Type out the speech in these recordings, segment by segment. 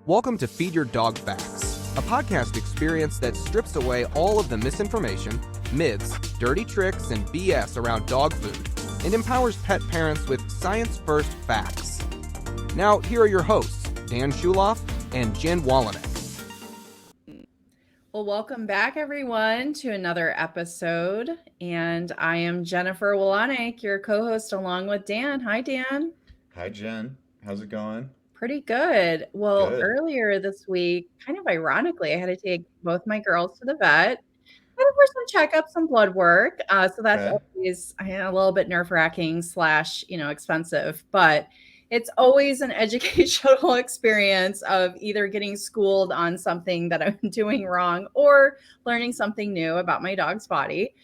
Welcome to Feed Your Dog Facts, a podcast experience that strips away all of the misinformation, myths, dirty tricks, and BS around dog food and empowers pet parents with science-first facts. Now, here are your hosts, Dan Shuloff and Jen Wallenick. Well, welcome back, everyone, to another episode. And I am Jennifer Wallenick, your co-host, along with Dan. Hi, Dan. Hi, Jen. How's it going? Pretty good. Well, Good. earlier this week, kind of ironically, I had to take both my girls to the vet for some checkups, some blood work. So that's Okay. always a little bit nerve-wracking / expensive, but it's always an educational experience of either getting schooled on something that I'm doing wrong or learning something new about my dog's body.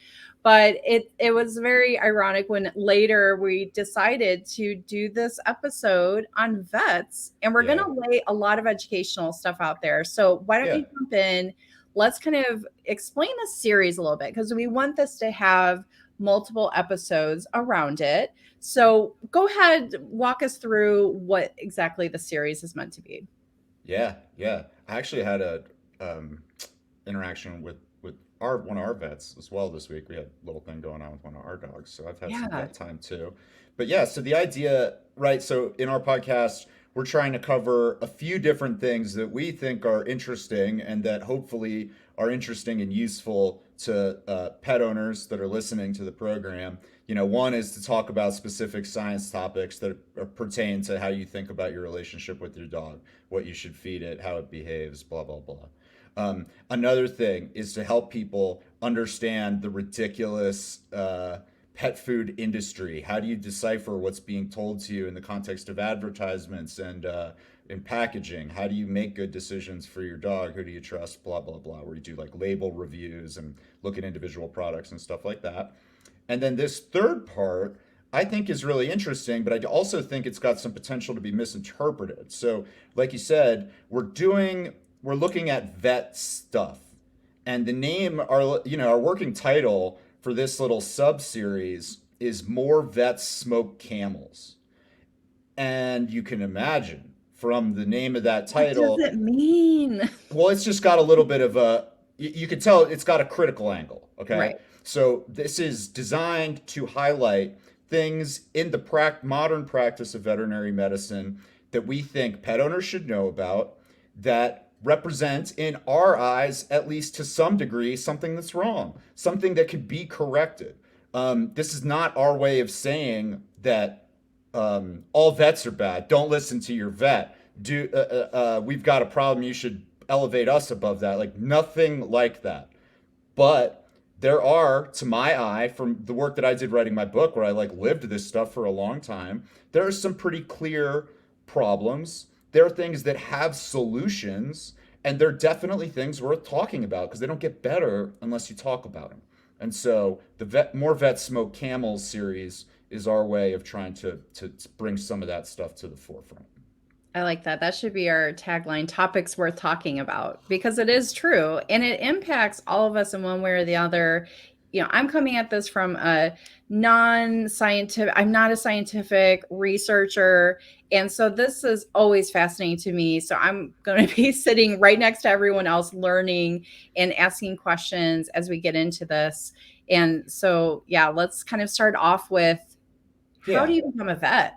But it was very ironic when later we decided to do this episode on vets, and we're going to lay a lot of educational stuff out there. So why don't we jump in? Let's kind of explain the series a little bit, because we want this to have multiple episodes around it. So go ahead, walk us through what exactly the series is meant to be. Yeah. I actually had a interaction with one of our vets as well this week. We had a little thing going on with one of our dogs, so I've had some vet time too. But yeah, so the idea, right? So in our podcast, we're trying to cover a few different things that we think are interesting and that hopefully are interesting and useful to pet owners that are listening to the program. You know, one is to talk about specific science topics that pertain to how you think about your relationship with your dog, what you should feed it, how it behaves, blah, blah, blah. Another thing is to help people understand the ridiculous pet food industry. How do you decipher what's being told to you in the context of advertisements and in packaging? How do you make good decisions for your dog? Who do you trust? Blah, blah, blah, where you do like label reviews and look at individual products and stuff like that. And then this third part, I think is really interesting, but I also think it's got some potential to be misinterpreted. So like you said, we're looking at vet stuff. And the name, our working title for this little sub-series is More Vets Smoke Camels. And you can imagine from the name of that title. What does it mean? Well, it's just got a little bit of you can tell it's got a critical angle, okay? Right. So this is designed to highlight things in the modern practice of veterinary medicine that we think pet owners should know about that represent, in our eyes, at least to some degree, something that's wrong, something that could be corrected. This is not our way of saying that all vets are bad. Don't listen to your vet. We've got a problem. You should elevate us above that. Like, nothing like that. But there are, to my eye, from the work that I did writing my book, where I lived this stuff for a long time, there are some pretty clear problems. There are things that have solutions, and they're definitely things worth talking about because they don't get better unless you talk about them. And so the More Vets Smoke Camels series is our way of trying to bring some of that stuff to the forefront. I like that. That should be our tagline, topics worth talking about, because it is true and it impacts all of us in one way or the other. You know, I'm coming at this from a non-scientific, I'm not a scientific researcher. And so this is always fascinating to me. So I'm going to be sitting right next to everyone else, learning and asking questions as we get into this. And so, let's kind of start off with, how do you become a vet?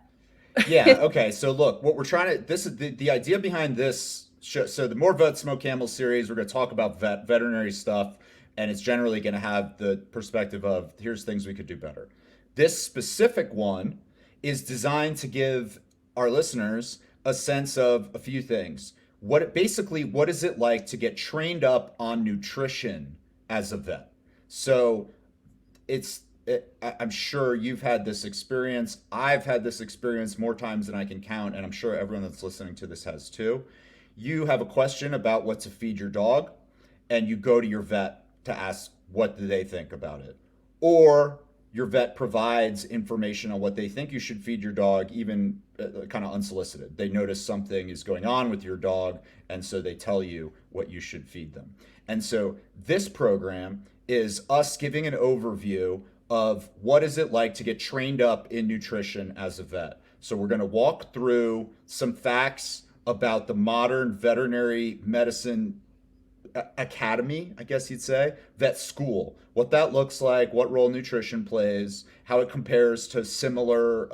Yeah. Okay. So look, what we're trying to, this is the idea behind this show. So the More Vet Smoke Camel series, we're going to talk about veterinary stuff, and it's generally going to have the perspective of, here's things we could do better. This specific one is designed to give our listeners a sense of a few things. What is it like to get trained up on nutrition as a vet? So I'm sure you've had this experience. I've had this experience more times than I can count, and I'm sure everyone that's listening to this has too. You have a question about what to feed your dog, and you go to your vet to ask what do they think about it. Or your vet provides information on what they think you should feed your dog, even kind of unsolicited. They notice something is going on with your dog, and so they tell you what you should feed them. And so this program is us giving an overview of what is it like to get trained up in nutrition as a vet. So we're going to walk through some facts about the modern veterinary medicine academy, I guess you'd say, vet school, what that looks like, what role nutrition plays, how it compares to similar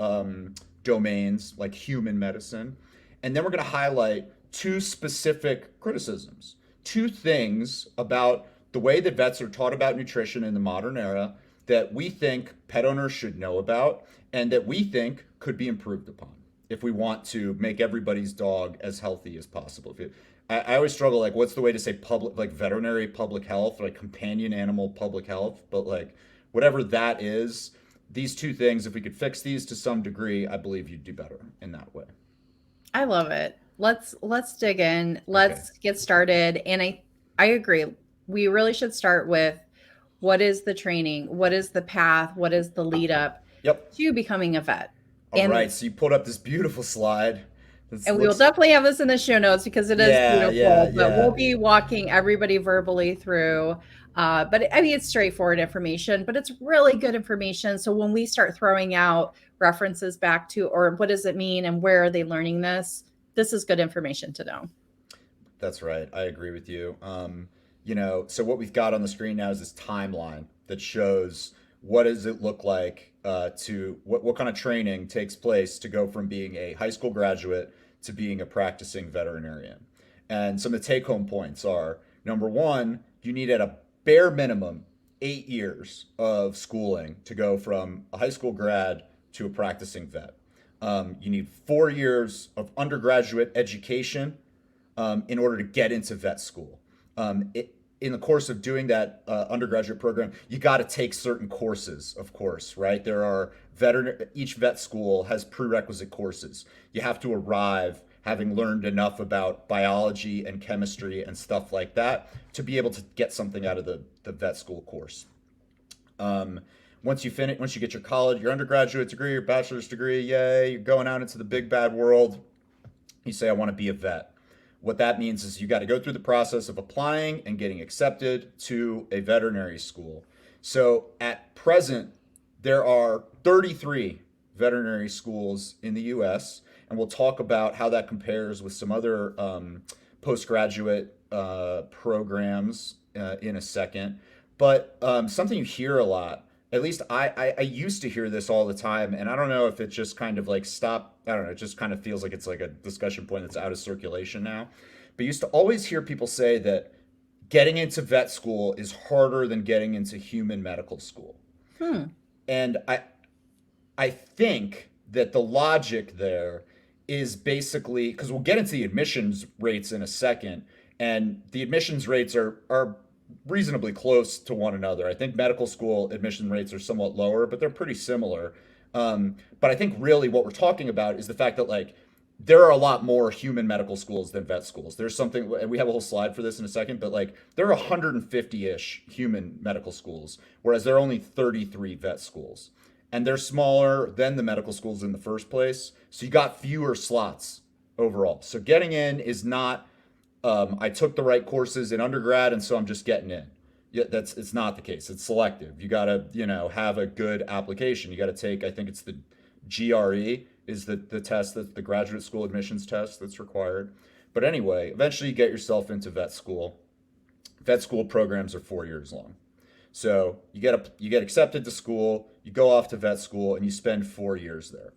domains like human medicine. And then we're going to highlight two specific criticisms, two things about the way that vets are taught about nutrition in the modern era that we think pet owners should know about and that we think could be improved upon if we want to make everybody's dog as healthy as possible. I always struggle, like, what's the way to say public, like veterinary public health, like companion animal public health, but like whatever that is, these two things, if we could fix these to some degree, I believe you'd do better in that way. I love it. Let's dig in. Let's get started. And I agree. We really should start with what is the training? What is the path? What is the lead up to becoming a vet? All right. So you pulled up this beautiful slide. And we will definitely have this in the show notes because it is beautiful. But we'll be walking everybody verbally through. But I mean, it's straightforward information, but it's really good information. So when we start throwing out references back to, or what does it mean and where are they learning this? This is good information to know. That's right. I agree with you. So what we've got on the screen now is this timeline that shows what does it look like to what kind of training takes place to go from being a high school graduate to being a practicing veterinarian. And some of the take-home points are, number one, you need at a bare minimum 8 years of schooling to go from a high school grad to a practicing vet. You need 4 years of undergraduate education in order to get into vet school. In the course of doing that undergraduate program, you got to take certain courses, of course, right? There are each vet school has prerequisite courses. You have to arrive having learned enough about biology and chemistry and stuff like that to be able to get something out of the vet school course. Once you get your undergraduate degree, your bachelor's degree, yay, you're going out into the big bad world. You say, I want to be a vet. What that means is you got to go through the process of applying and getting accepted to a veterinary school. So at present, there are 33 veterinary schools in the US, and we'll talk about how that compares with some other postgraduate programs in a second. But something you hear a lot, at least I used to hear this all the time, and I don't know if it just kind of like stopped. I don't know, it just kind of feels like it's like a discussion point that's out of circulation now. But I used to always hear people say that getting into vet school is harder than getting into human medical school. And I think that the logic there is basically, because we'll get into the admissions rates in a second, and the admissions rates are reasonably close to one another. I think medical school admission rates are somewhat lower, but they're pretty similar. But I think really what we're talking about is the fact that like there are a lot more human medical schools than vet schools. There's something, and we have a whole slide for this in a second, but like there are 150-ish human medical schools, whereas there are only 33 vet schools. And they're smaller than the medical schools in the first place. So you got fewer slots overall. So getting in is not, I took the right courses in undergrad and so I'm just getting in. Yeah, it's not the case. It's selective. You got to, have a good application. You got to take, I think it's the GRE is the test, that the graduate school admissions test that's required. But anyway, eventually you get yourself into vet school. Vet school programs are 4 years long. So you get accepted to school, you go off to vet school, and you spend 4 years there.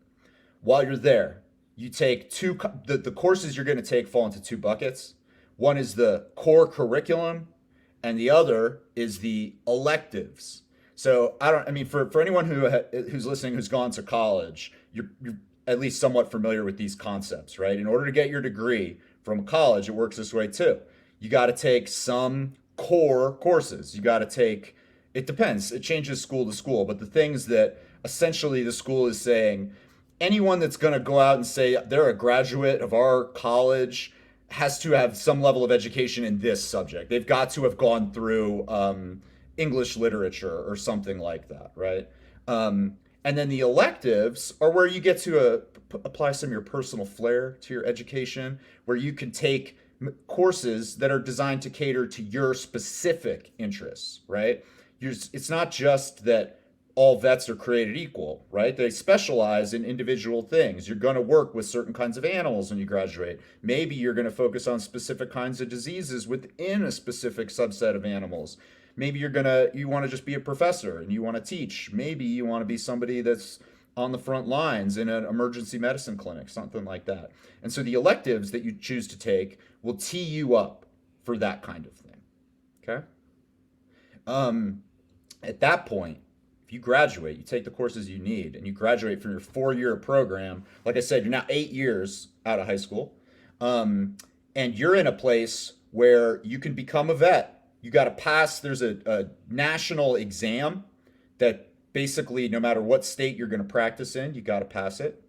While you're there, you take the courses you're going to take fall into two buckets. One is the core curriculum, and the other is the electives. So for anyone who's listening who's gone to college, you're at least somewhat familiar with these concepts, right? In order to get your degree from college, it works this way too. You got to take some core courses. You got to take, it depends, it changes school to school, but the things that essentially the school is saying, anyone that's going to go out and say they're a graduate of our college has to have some level of education in this subject. They've got to have gone through English literature or something like that, right? And then the electives are where you get to apply some of your personal flair to your education, where you can take courses that are designed to cater to your specific interests, right? It's not just that all vets are created equal, right? They specialize in individual things. You're going to work with certain kinds of animals when you graduate. Maybe you're going to focus on specific kinds of diseases within a specific subset of animals. Maybe you want to just be a professor and you want to teach. Maybe you want to be somebody that's on the front lines in an emergency medicine clinic, something like that. And so the electives that you choose to take will tee you up for that kind of thing. Okay? At that point, if you graduate, you take the courses you need, and you graduate from your 4-year program. Like I said, you're now 8 years out of high school, and you're in a place where you can become a vet. You got to pass. There's a national exam that basically, no matter what state you're going to practice in, you got to pass it.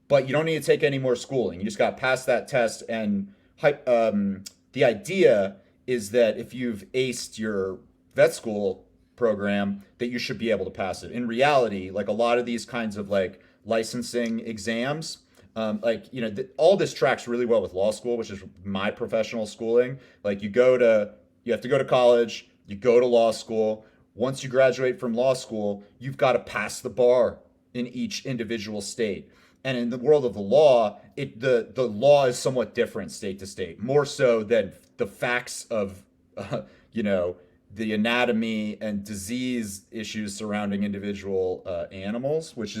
But you don't need to take any more schooling. You just got to pass that test. And the idea is that if you've aced your vet school program, that you should be able to pass it. In reality, like a lot of these kinds of like licensing exams, all this tracks really well with law school, which is my professional schooling. Like you have to go to college, you go to law school. Once you graduate from law school, you've got to pass the bar in each individual state. And in the world of the law, the law is somewhat different state to state, more so than the facts of, the anatomy and disease issues surrounding individual animals, which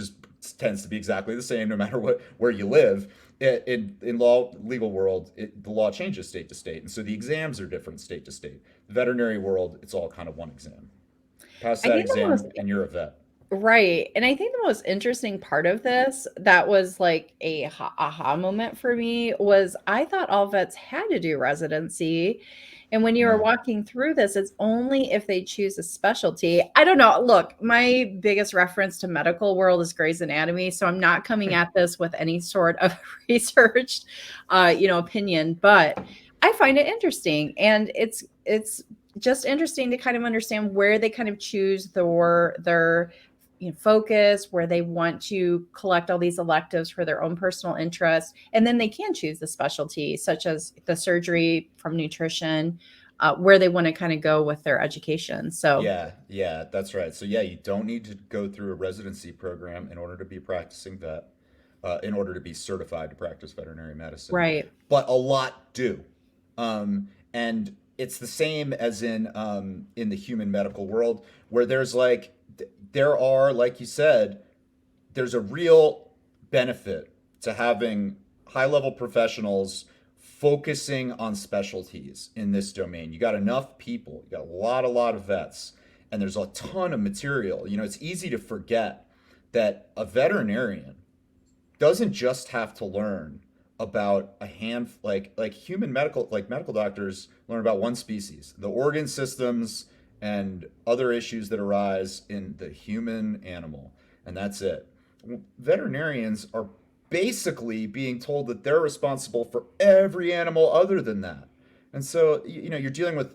tends to be exactly the same no matter where you live. In legal world, the law changes state to state, and so the exams are different state to state. The veterinary world, it's all kind of one exam. Pass that exam, and you're a vet. Right. And I think the most interesting part of this that was like a aha moment for me was I thought all vets had to do residency. And when you were No. walking through this, it's only if they choose a specialty. I don't know. Look, my biggest reference to medical world is Grey's Anatomy. So I'm not coming at this with any sort of researched, opinion, but I find it interesting. And it's just interesting to kind of understand where they kind of choose their focus, where they want to collect all these electives for their own personal interest. And then they can choose the specialty, such as the surgery from nutrition, where they want to kind of go with their education. So, Yeah, that's right. So yeah, you don't need to go through a residency program in order to be a practicing vet, in order to be certified to practice veterinary medicine. right. But a lot do. And it's the same as in the human medical world, where there are, like you said, there's a real benefit to having high level professionals focusing on specialties in this domain. You got enough people, you got a lot of vets, and there's a ton of material. It's easy to forget that a veterinarian doesn't just have to learn about like human medical doctors learn about one species, the organ systems and other issues that arise in the human animal, and that's it. Veterinarians are basically being told that they're responsible for every animal other than that. And so, you're dealing with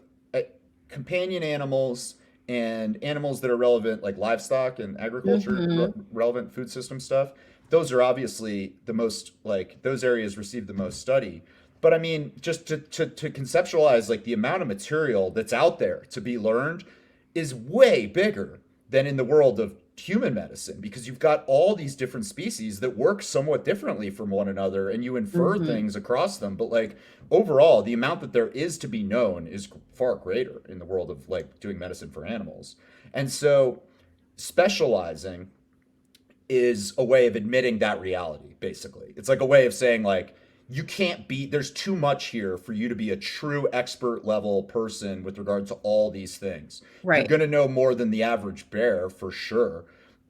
companion animals and animals that are relevant, like livestock and agriculture, relevant food system stuff. Those are obviously the most, like, those areas receive the most study. But I mean, just to conceptualize, like, the amount of material that's out there to be learned is way bigger than in the world of human medicine, because you've got all these different species that work somewhat differently from one another, and you infer things across them. But like, overall, the amount that there is to be known is far greater in the world of like doing medicine for animals. And so specializing is a way of admitting that reality, basically. It's like a way of saying, like, there's too much here for you to be a true expert level person with regard to all these things. You're Right. going to know more than the average bear for sure.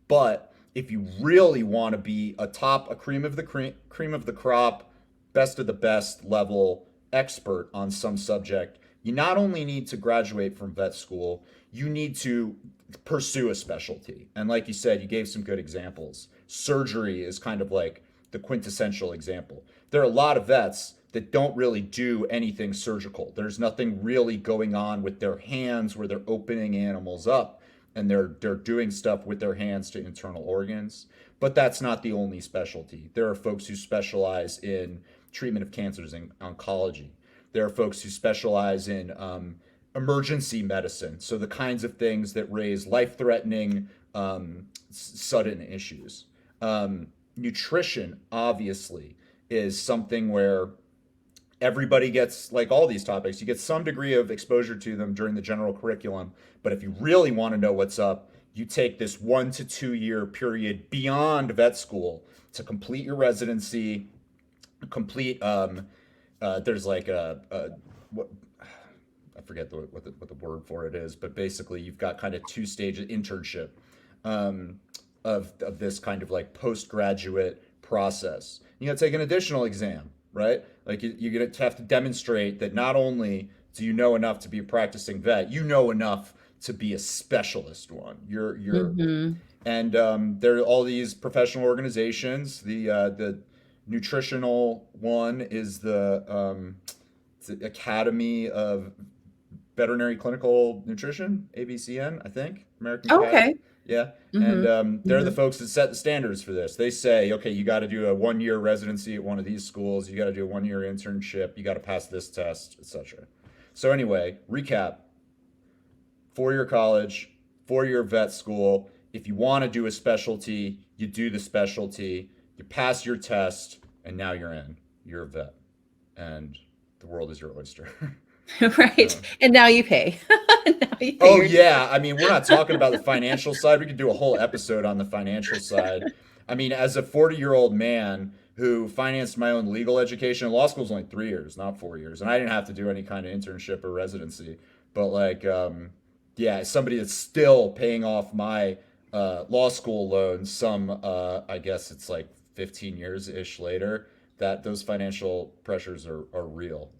But if you really want to be a cream of the cream of the crop, best of the best level expert on some subject, you not only need to graduate from vet school, you need to pursue a specialty. And like you said, you gave some good examples. Surgery is kind of like the quintessential example. There are a lot of vets that don't really do anything surgical. There's nothing really going on with their hands where they're opening animals up and they're doing stuff with their hands to internal organs. But that's not the only specialty. There are folks who specialize in treatment of cancers and oncology. There are folks who specialize in emergency medicine. So the kinds of things that raise life-threatening sudden issues. Nutrition, obviously, is something where everybody gets, like all these topics, you get some degree of exposure to them during the general curriculum. But if you really want to know what's up, you take this 1 to 2 year period beyond vet school to complete your residency, complete, there's like what, I forget what the word for it is, but basically you've got kind of 2 stages internship of this kind of like postgraduate process. You know, take an additional exam, right? Like you're going to have to demonstrate that not only do you know enough to be a practicing vet, you know enough to be a specialist one. Mm-hmm. And there are all these professional organizations. The nutritional one is the Academy of Veterinary Clinical Nutrition, AVCN, I think, American Academy. Okay. Yeah. And Mm-hmm. they're the Mm-hmm. folks that set the standards for this. They say, okay, you got to do a 1 year residency at one of these schools. You got to do a 1 year internship. You got to pass this test, etc. So anyway, recap: 4 year college, 4 year vet school. If you want to do a specialty, you do the specialty. You pass your test, and now you're in. You're a vet, and the world is your oyster. Right. Uh, And now you pay. Now you pay Oh your yeah, I mean, we're not talking about the financial side. We could do a whole episode on the financial side. I mean, as a 40-year-old man who financed my own legal education, law school's only 3 years, not 4 years, and I didn't have to do any kind of internship or residency. But like, yeah, as somebody that's still paying off my law school loans, I guess it's like 15 years ish later, that those financial pressures are real.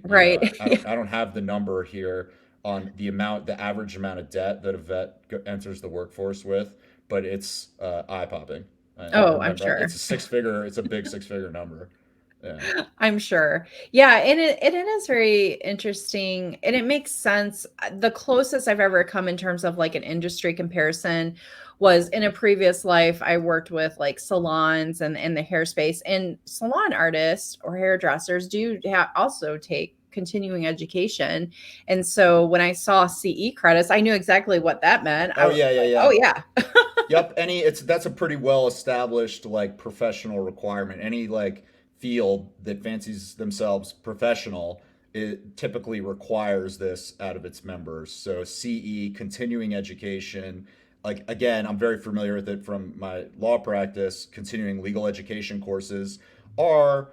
right. Yeah. I don't have the number here on the average amount of debt that a vet enters the workforce with, but it's eye popping. I Oh, I'm remember sure. it's a big 6 figure number. Yeah. I'm sure. Yeah, and it is very interesting and it makes sense. The closest I've ever come in terms of like an industry comparison was in a previous life. I worked with like salons and the hair space, and salon artists or hairdressers do also take continuing education. And so when I saw CE credits, I knew exactly what that meant. I Oh was yeah, yeah, like, "Oh yeah. yeah." Yep. That's a pretty well established like professional requirement. Any like field that fancies themselves professional, it typically requires this out of its members. So CE, continuing education. Like again, I'm very familiar with it from my law practice. Continuing legal education courses are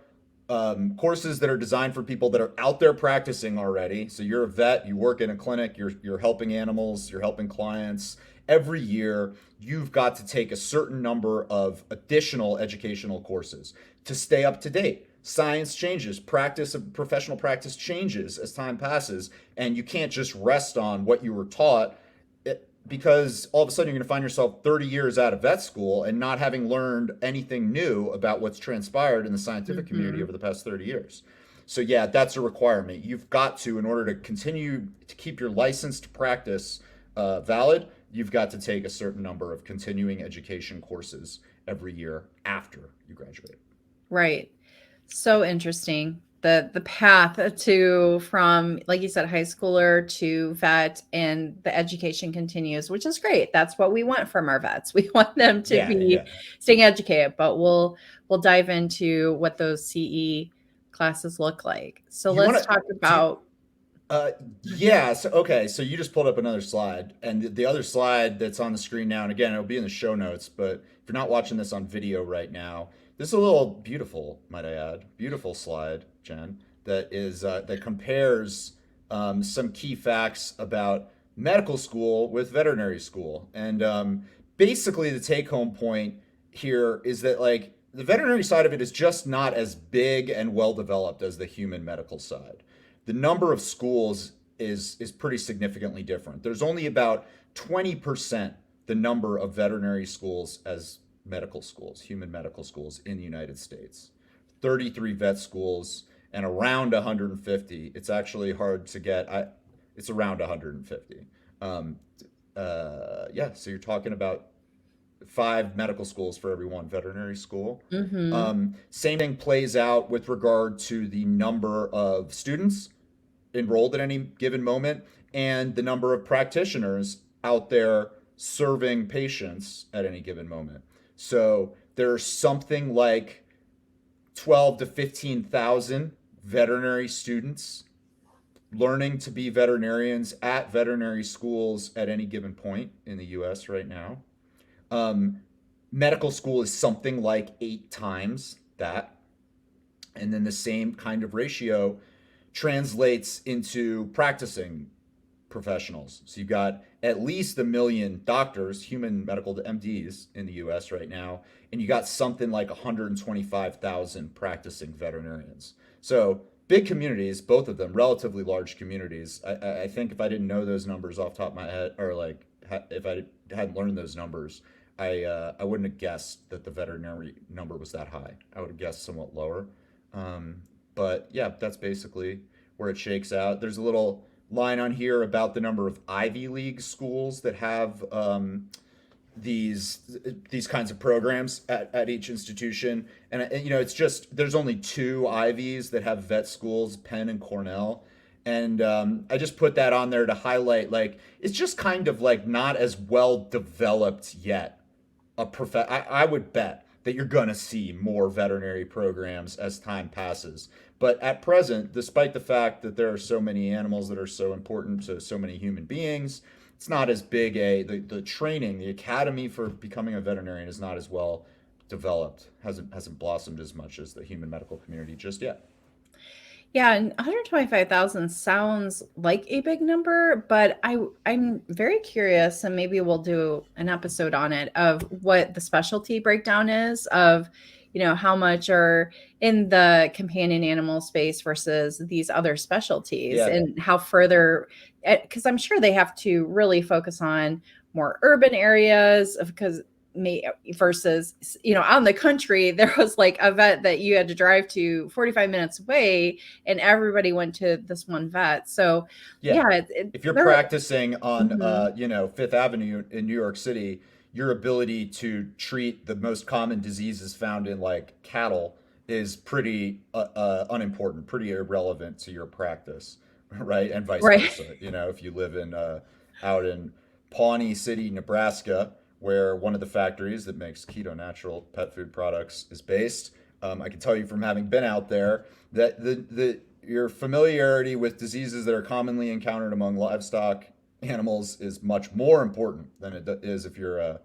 courses that are designed for people that are out there practicing already. So you're a vet, you work in a clinic, you're helping animals, you're helping clients. Every year, you've got to take a certain number of additional educational courses to stay up to date. Science changes, professional practice changes as time passes, and you can't just rest on what you were taught because all of a sudden you're going to find yourself 30 years out of vet school and not having learned anything new about what's transpired in the scientific community Mhm. over the past 30 years. So yeah, that's a requirement. You've got to, in order to continue to keep your license to practice valid, you've got to take a certain number of continuing education courses every year after you graduate. Right. So interesting. The path to from, like you said, high schooler to vet, and the education continues, which is great. That's what we want from our vets. We want them to Yeah, be yeah. staying educated, but we'll dive into what those CE classes look like. So You want let's to talk do you, about. Mhm. yeah, so okay, so you just pulled up another slide, and the other slide that's on the screen now, and again, it'll be in the show notes, but if you're not watching this on video right now, this is a little beautiful, might I add, beautiful slide, Jen, that compares some key facts about medical school with veterinary school, and basically the take-home point here is that like the veterinary side of it is just not as big and well developed as the human medical side. The number of schools is pretty significantly different. There's only about 20% the number of veterinary schools as medical schools, human medical schools in the United States. 33 vet schools and around 150. It's actually hard to get. It's around 150. Um, yeah, so you're talking about 5 medical schools for every one veterinary school. Mhm. Same thing plays out with regard to the number of students enrolled at any given moment and the number of practitioners out there serving patients at any given moment. So there's something like 12 to 15,000 veterinary students learning to be veterinarians at veterinary schools at any given point in the US right now. Um, Medical school is something like 8 times that. And then the same kind of ratio translates into practicing professionals. So you've got at least 1 million doctors, human medical MDs in the US right now, and you got something like 125,000 practicing veterinarians. So big communities, both of them, relatively large communities. I think if I didn't know those numbers off the top of my head, or like if I hadn't learned those numbers, I wouldn't have guessed that the veterinary number was that high. I would have guessed somewhat lower. But yeah, that's basically where it shakes out. There's a little line on here about the number of Ivy League schools that have these kinds of programs at each institution, and it's just there's only 2 Ivies that have vet schools, Penn and Cornell, and I just put that on there to highlight like it's just kind of like not as well developed yet. I would bet that you're going to see more veterinary programs as time passes. But at present, despite the fact that there are so many animals that are so important to so many human beings, it's not as big the training, the academy for becoming a veterinarian is not as well developed, hasn't blossomed as much as the human medical community just yet. Yeah, and 125,000 sounds like a big number, but I'm very curious, and maybe we'll do an episode on it, of what the specialty breakdown is of, how much are in the companion animal space versus these other specialties, Yeah. and how further, because I'm sure they have to really focus on more urban areas because versus, out in the country, there was like a vet that you had to drive to 45 minutes away and everybody went to this one vet. So yeah, if you're practicing on, Mhm. Fifth Avenue in New York City, your ability to treat the most common diseases found in like cattle is pretty unimportant, pretty irrelevant to your practice, right? And vice Right. versa. If you live in out in Pawnee City, Nebraska, where one of the factories that makes keto natural pet food products is based, I can tell you from having been out there that your familiarity with diseases that are commonly encountered among livestock animals is much more important than it is if you're a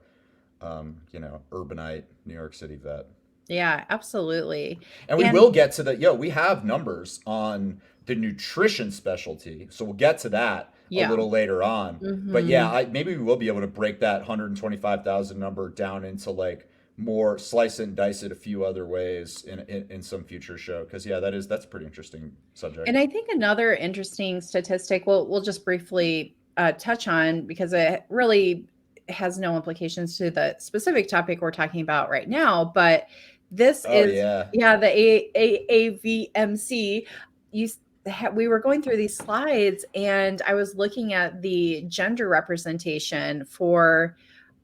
urbanite New York City vet. Yeah, absolutely. And we will get to the, we have numbers on the nutrition specialty. So we'll get to that a Yeah. little later on. But Mhm. yeah, maybe we will be able to break that 125,000 number down into like more slice it and dice it a few other ways in some future show. Cause yeah, that's a pretty interesting subject. And I think another interesting statistic we'll just briefly touch on, because it really has no implications to the specific topic we're talking about right now, but this Oh is yeah. the AAVMC. We were going through these slides and I was looking at the gender representation for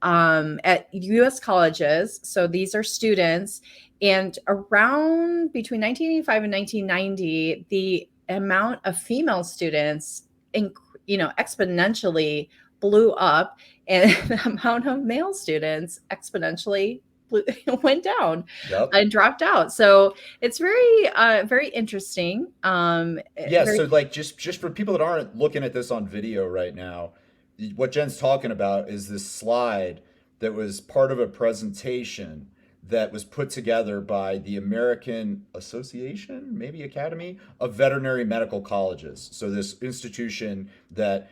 at US colleges. So these are students, and around between 1985 and 1990, the amount of female students, exponentially blew up, and the amount of male students exponentially went down. Yep. And dropped out. So it's very, very interesting. Yeah. So like just for people that aren't looking at this on video right now, what Jen's talking about is this slide that was part of a presentation that was put together by the American Association, maybe Academy of Veterinary Medical Colleges. So this institution that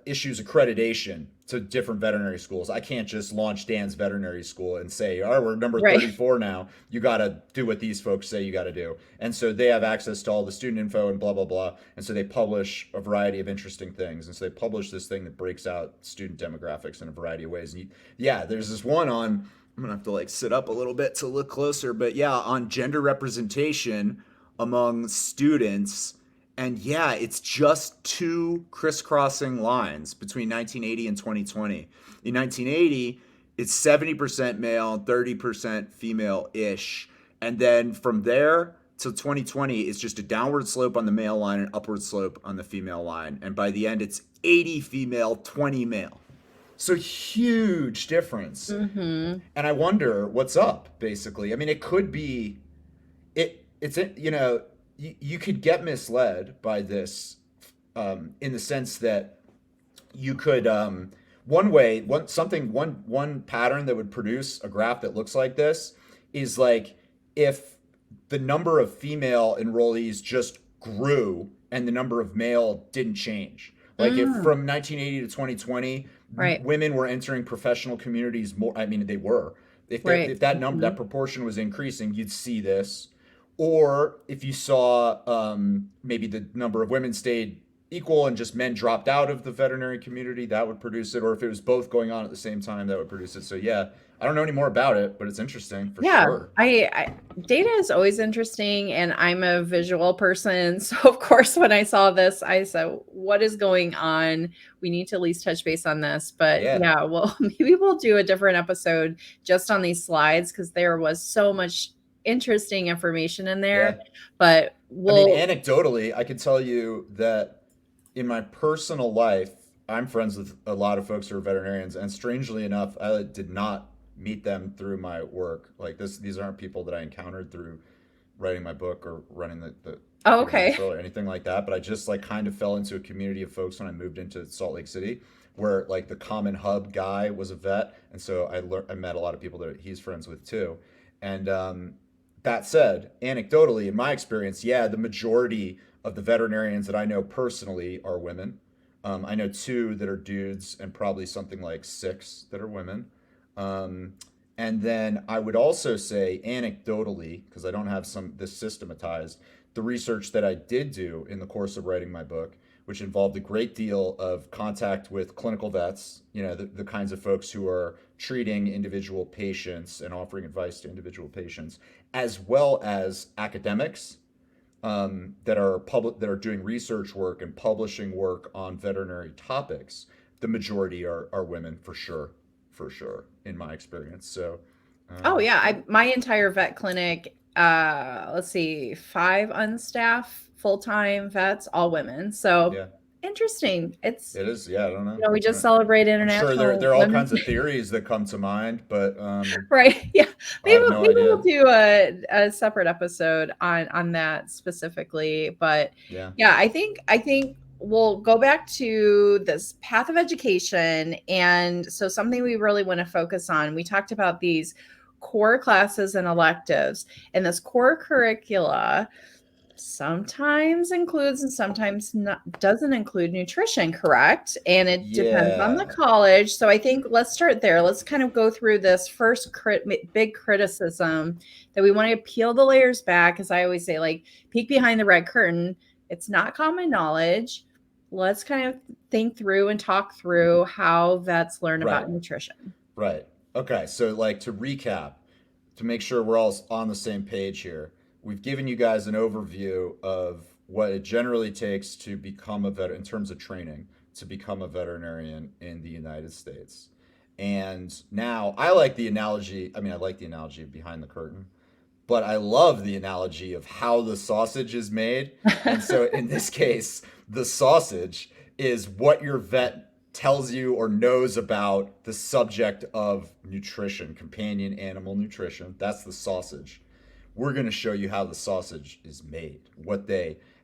issues accreditation to different veterinary schools. I can't just launch Dan's veterinary school and say, all right, we're number 34 now. You got to do what these folks say you got to do. And so they have access to all the student info and blah, blah, blah. And so they publish a variety of interesting things. And so they publish this thing that breaks out student demographics in a variety of ways. And there's this one on, I'm going to have to like sit up a little bit to look closer, but yeah, on gender representation among students. And yeah, it's just 2 crisscrossing lines between 1980 and 2020. In 1980, it's 70% male, 30% female-ish. And then from there, till 2020 is just a downward slope on the male line and upward slope on the female line. And by the end, it's 80 female, 20 male. So huge difference. Mm-hmm. And I wonder what's up, basically. I mean, it could be, you could get misled by this, in the sense that you could, one pattern that would produce a graph that looks like this is like if the number of female enrollees just grew and the number of male didn't change. Like if from 1980 to 2020, Right. women were entering professional communities more. I mean, they were. Right. If that number, that proportion was increasing, you'd see this. Or if you saw, maybe the number of women stayed equal and just men dropped out of the veterinary community, that would produce it. Or if it was both going on at the same time, that would produce it. So yeah, I don't know any more about it, but it's interesting for sure. I data is always interesting, and I'm a visual person. So of course, when I saw this, I said, what is going on? We need to at least touch base on this. But yeah, well, maybe we'll do a different episode just on these slides, because there was so much interesting information in there. But I mean, anecdotally, I can tell you that in my personal life, I'm friends with a lot of folks who are veterinarians, and strangely enough, I did not meet them through my work. Like these aren't people that I encountered through writing my book or running the Oh, okay. or anything like that. But I just like kind of fell into a community of folks when I moved into Salt Lake City, where like the common hub guy was a vet, and so I met a lot of people that he's friends with too. And that said, anecdotally, in my experience, yeah, the majority of the veterinarians that I know personally are women. I know 2 that are dudes, and probably something like 6 that are women. And then I would also say, anecdotally, because I don't have this systematized, the research that I did do in the course of writing my book, which involved a great deal of contact with clinical vets, the kinds of folks who are treating individual patients and offering advice to individual patients, as well as academics, that are doing research work and publishing work on veterinary topics. The majority are women, for sure, in my experience. So oh yeah, my entire vet clinic, let's see, 5 unstaffed full-time vets, all women. So yeah, interesting. it is. Yeah, I don't know. We just celebrate I'm sure International there are all Women's kinds of theories that come to mind, but right. Yeah. I have no Maybe idea. we'll do a separate episode on that specifically. But Yeah. I think we'll go back to this path of education. And so something we really want to focus on, we talked about these core classes and electives, and this core curricula sometimes includes and sometimes doesn't include nutrition, correct? And it depends on the Yeah. college. So I think let's start there. Let's kind of go through this first big criticism that we want to peel the layers back. As I always say, like, peek behind the red curtain. It's not common knowledge. Let's kind of think through and talk through how vets learn about Right. nutrition. Right. Okay. So, like, to recap, to make sure we're all on the same page here, we've given you guys an overview of what it generally takes to become a vet in terms of training to become a veterinarian in the United States. And now I like the analogy. I mean, I like the analogy of behind the curtain, but I love the analogy of how the sausage is made. And so in this case, the sausage is what your vet tells you or knows about the subject of nutrition, companion animal nutrition. That's the sausage. We're going to show you how the sausage is made,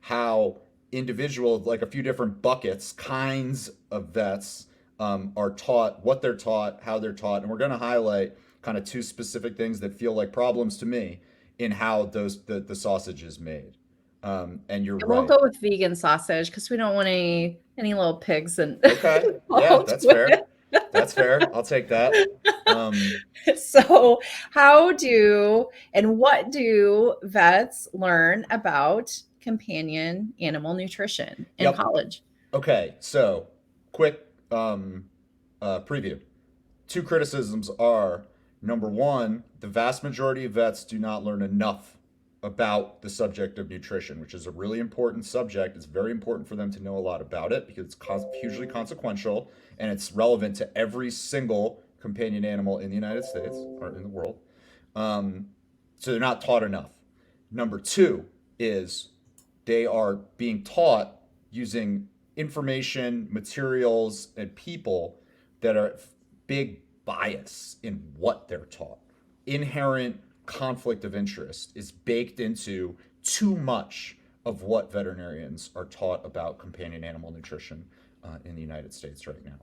how individual, like a few different buckets, kinds of vets are taught, what they're taught, how they're taught. And we're going to highlight kind of 2 specific things that feel like problems to me in how the sausage is made. And you're We'll right. go with vegan sausage because we don't want any little pigs and Okay. Yeah, that's fair. That's fair. I'll take that. So what do vets learn about companion animal nutrition in Yep. college? Okay. So, quick preview. 2 criticisms are, number 1, the vast majority of vets do not learn enough about the subject of nutrition, which is a really important subject. It's very important for them to know a lot about it because it's hugely consequential and it's relevant to every single companion animal in the United States or in the world. So they're not taught enough. Number two is they are being taught using information, materials, and people that are big bias in what they're taught. Inherent conflict of interest is baked into too much of what veterinarians are taught about companion animal nutrition in the United States right now.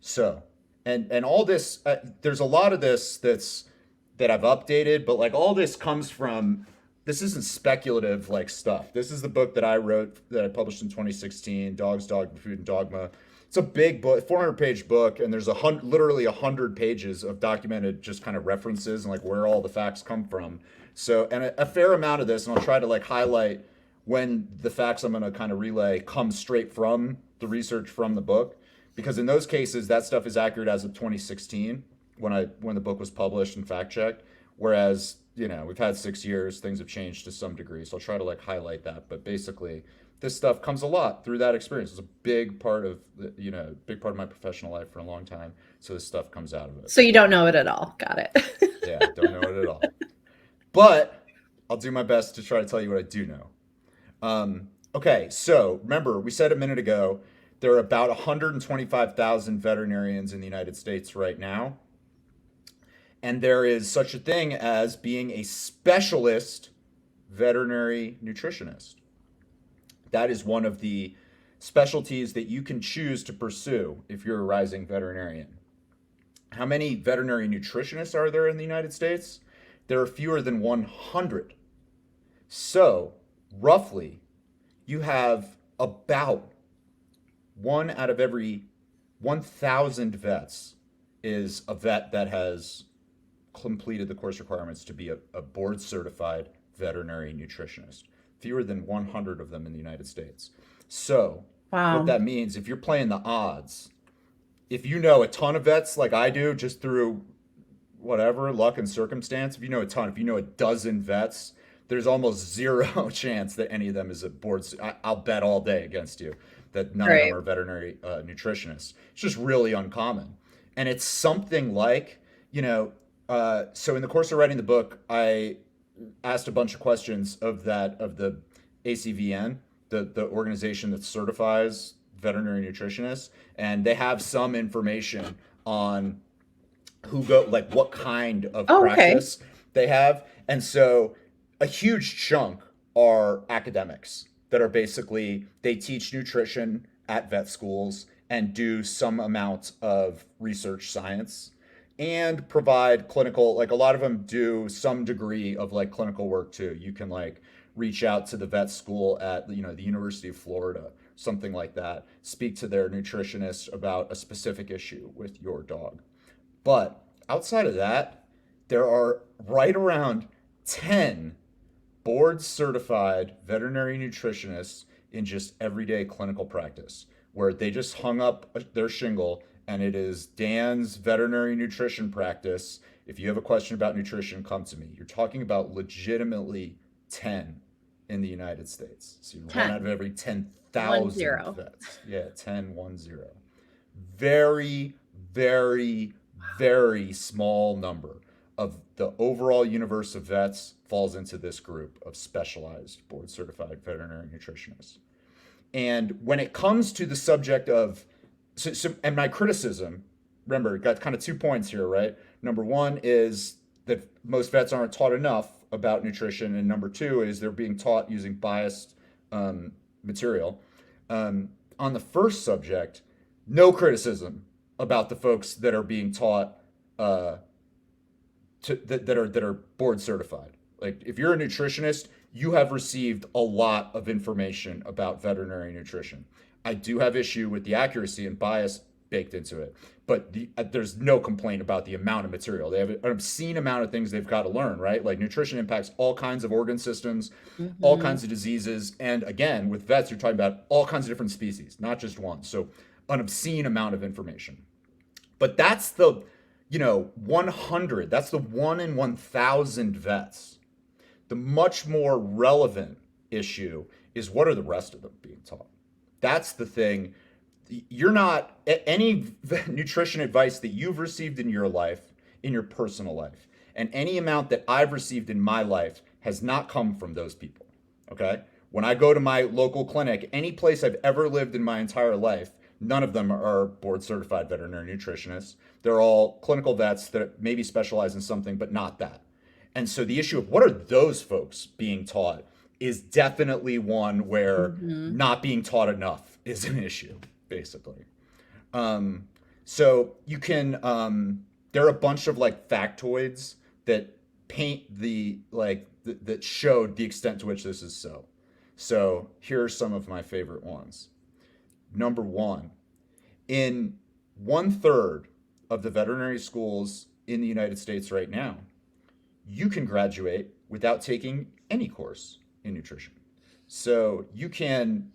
So, and all this, there's a lot of this that I've updated, but like all this comes from, this isn't speculative like stuff. This is the book that I wrote that I published in 2016, Dogs, Dog Food, and Dogma. It's a big book, 400-page book, and there's literally 100 pages of documented just kind of references and like where all the facts come from. So, and a fair amount of this, and I'll try to like highlight when the facts I'm going to kind of relay come straight from the research from the book, because in those cases that stuff is accurate as of 2016 when the book was published and fact checked, whereas we've had 6 years, things have changed to some degree. So I'll try to like highlight that, but basically this stuff comes a lot through that experience. It's a big part of big part of my professional life for a long time. So this stuff comes out of it. So you don't know it at all. Got it. Yeah, don't know it at all. But I'll do my best to try to tell you what I do know. Okay, so remember, we said a minute ago, there are about 125,000 veterinarians in the United States right now. And there is such a thing as being a specialist veterinary nutritionist. That is one of the specialties that you can choose to pursue if you're a rising veterinarian. How many veterinary nutritionists are there in the United States? There are fewer than 100. So, roughly, you have about 1 out of every 1,000 vets is a vet that has completed the course requirements to be a board certified veterinary nutritionist. Fewer than 100 of them in the United States. So what that means, if you're playing the odds, if you know a ton of vets like I do, just through whatever luck and circumstance, if you know a dozen vets, there's almost zero chance that any of them is a board. I'll bet all day against you that none of them are veterinary nutritionists. It's just really uncommon. And it's something like, so in the course of writing the book, I asked a bunch of questions of the ACVN, the organization that certifies veterinary nutritionists, and they have some information on what kind of practice they have. And so a huge chunk are academics that are basically, they teach nutrition at vet schools and do some amount of research science and provide clinical, like a lot of them do some degree of like clinical work too. You can like reach out to the vet school at the University of Florida, something like that, speak to their nutritionist about a specific issue with your dog. But outside of that, there are right around 10 board certified veterinary nutritionists in just everyday clinical practice, where they just hung up their shingle and it is Dan's veterinary nutrition practice. If you have a question about nutrition, come to me. You're talking about legitimately 10 in the United States. So 1 out of every 10,000 vets. Yeah, 10, 1, 0. Very, very, very small number of the overall universe of vets falls into this group of specialized board certified veterinary nutritionists. And when it comes to the subject of, and my criticism, remember, got kind of 2 points here, right? Number one is that most vets aren't taught enough about nutrition. And number two is they're being taught using biased material. On the first subject, no criticism about the folks that are being taught that are board certified. Like if you're a nutritionist, you have received a lot of information about veterinary nutrition. I do have issue with the accuracy and bias baked into it, but there's no complaint about the amount of material. They have an obscene amount of things they've got to learn, right? Like nutrition impacts all kinds of organ systems, all kinds of diseases. And again, with vets, you're talking about all kinds of different species, not just one. So an obscene amount of information. But that's the 100, that's the 1 in 1,000 vets. The much more relevant issue is what are the rest of them being taught? That's the thing. You're not, any nutrition advice that you've received in your life, in your personal life, and any amount that I've received in my life has not come from those people. Okay? When I go to my local clinic, any place I've ever lived in my entire life, none of them are board certified veterinary nutritionists. They're all clinical vets that maybe specialize in something, but not that. And so the issue of what are those folks being taught is definitely one where Hmm. not being taught enough is an issue, basically. Um, so you can there are a bunch of like factoids that paint the that showed the extent to which this is so. So here are some of my favorite ones. Number one, in one third of the veterinary schools in the United States right now, you can graduate without taking any course in nutrition. So you can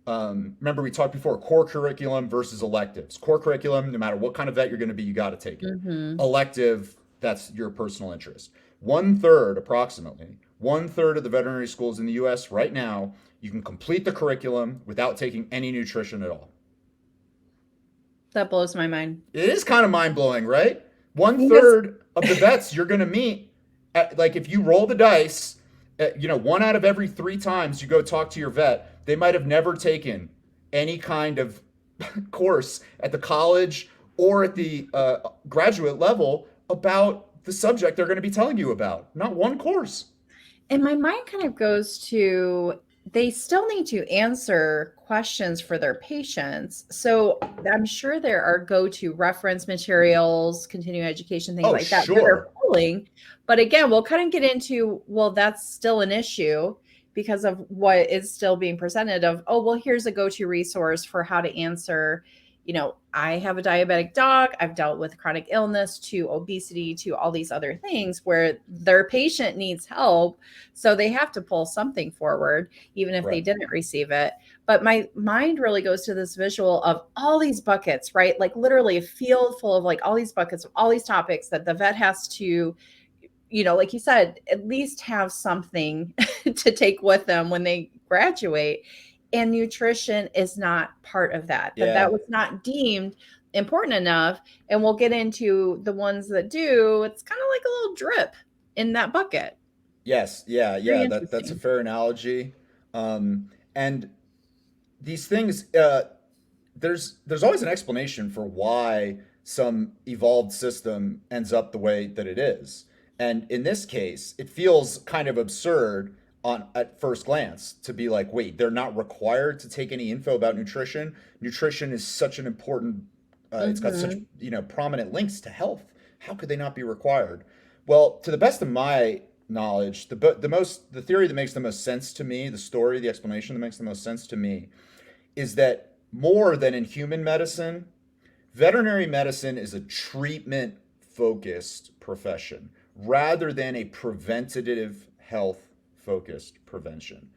remember we talked before core curriculum versus electives. Core curriculum, no matter what kind of vet you're going to be, you got to take it. Hmm. Elective, that's your personal interest. One third, approximately, one third of the veterinary schools in the US right now, you can complete the curriculum without taking any nutrition at all. That blows my mind. It is kind of mind blowing, right? One Because third of the vets you're going to meet, like if you roll the dice, one out of every three times you go talk to your vet, they might have never taken any kind of course at the college or at the graduate level about the subject they're going to be telling you about. Not one course. and my mind kind of goes to they still need to answer questions for their patients. So I'm sure there are go-to reference materials, continuing education, things Oh, like that they're sure. pulling. But again, we'll kind of get into, well, that's still an issue because of what is still being presented of, oh, well, here's a go-to resource for how to answer. I have a diabetic dog. I've dealt with chronic illness to obesity to all these other things where their patient needs help. So they have to pull something forward, even if they Right. didn't receive it. But my mind really goes to this visual of all these buckets, right? Like literally a field full of like all these buckets, all these topics that the vet has to, like you said, at least have something to take with them when they graduate. And nutrition is not part of that. That Yeah. was not deemed important enough. And we'll get into the ones that do. It's kind of like a little drip in that bucket. Yes. Yeah. Very Yeah. That's a interesting. fair analogy. And these things, there's always an explanation for why some evolved system ends up the way that it is. And in this case, it feels kind of absurd on at first glance to be like, wait, they're not required to take any info about nutrition. Nutrition is such an important it's got such, Hmm. prominent links to health. How could they not be required? Well, to the best of my knowledge, the theory that makes the most sense to me, the story, the explanation that makes the most sense to me is that more than in human medicine, veterinary medicine is a treatment focused profession rather than a preventative health focused profession.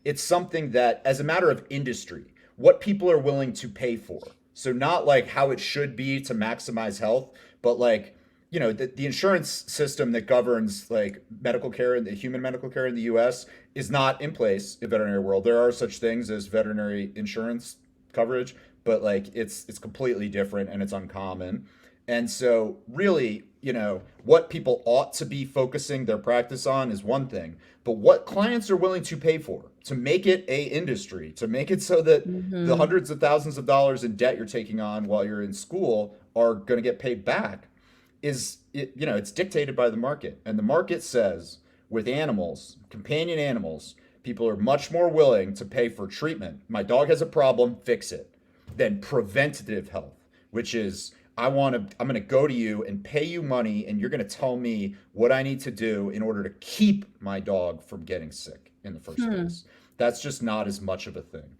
It's something that, as a matter of industry, what people are willing to pay for. So, not like how it should be to maximize health, but like, the insurance system that governs like medical care and the human medical care in the US is not in place in the veterinary world. There are such things as veterinary insurance coverage, but like it's completely different and it's uncommon. And so really, what people ought to be focusing their practice on is one thing, but what clients are willing to pay for to make it a industry, to make it so that the Hmm. hundreds of thousands of dollars in debt you're taking on while you're in school are going to get paid back it's dictated by the market. And the market says with animals, companion animals, people are much more willing to pay for treatment. My dog has a problem, fix it, than preventative health, which is I'm going to go to you and pay you money and you're going to tell me what I need to do in order to keep my dog from getting sick in the first Hmm. place. That's just not as much of a thing.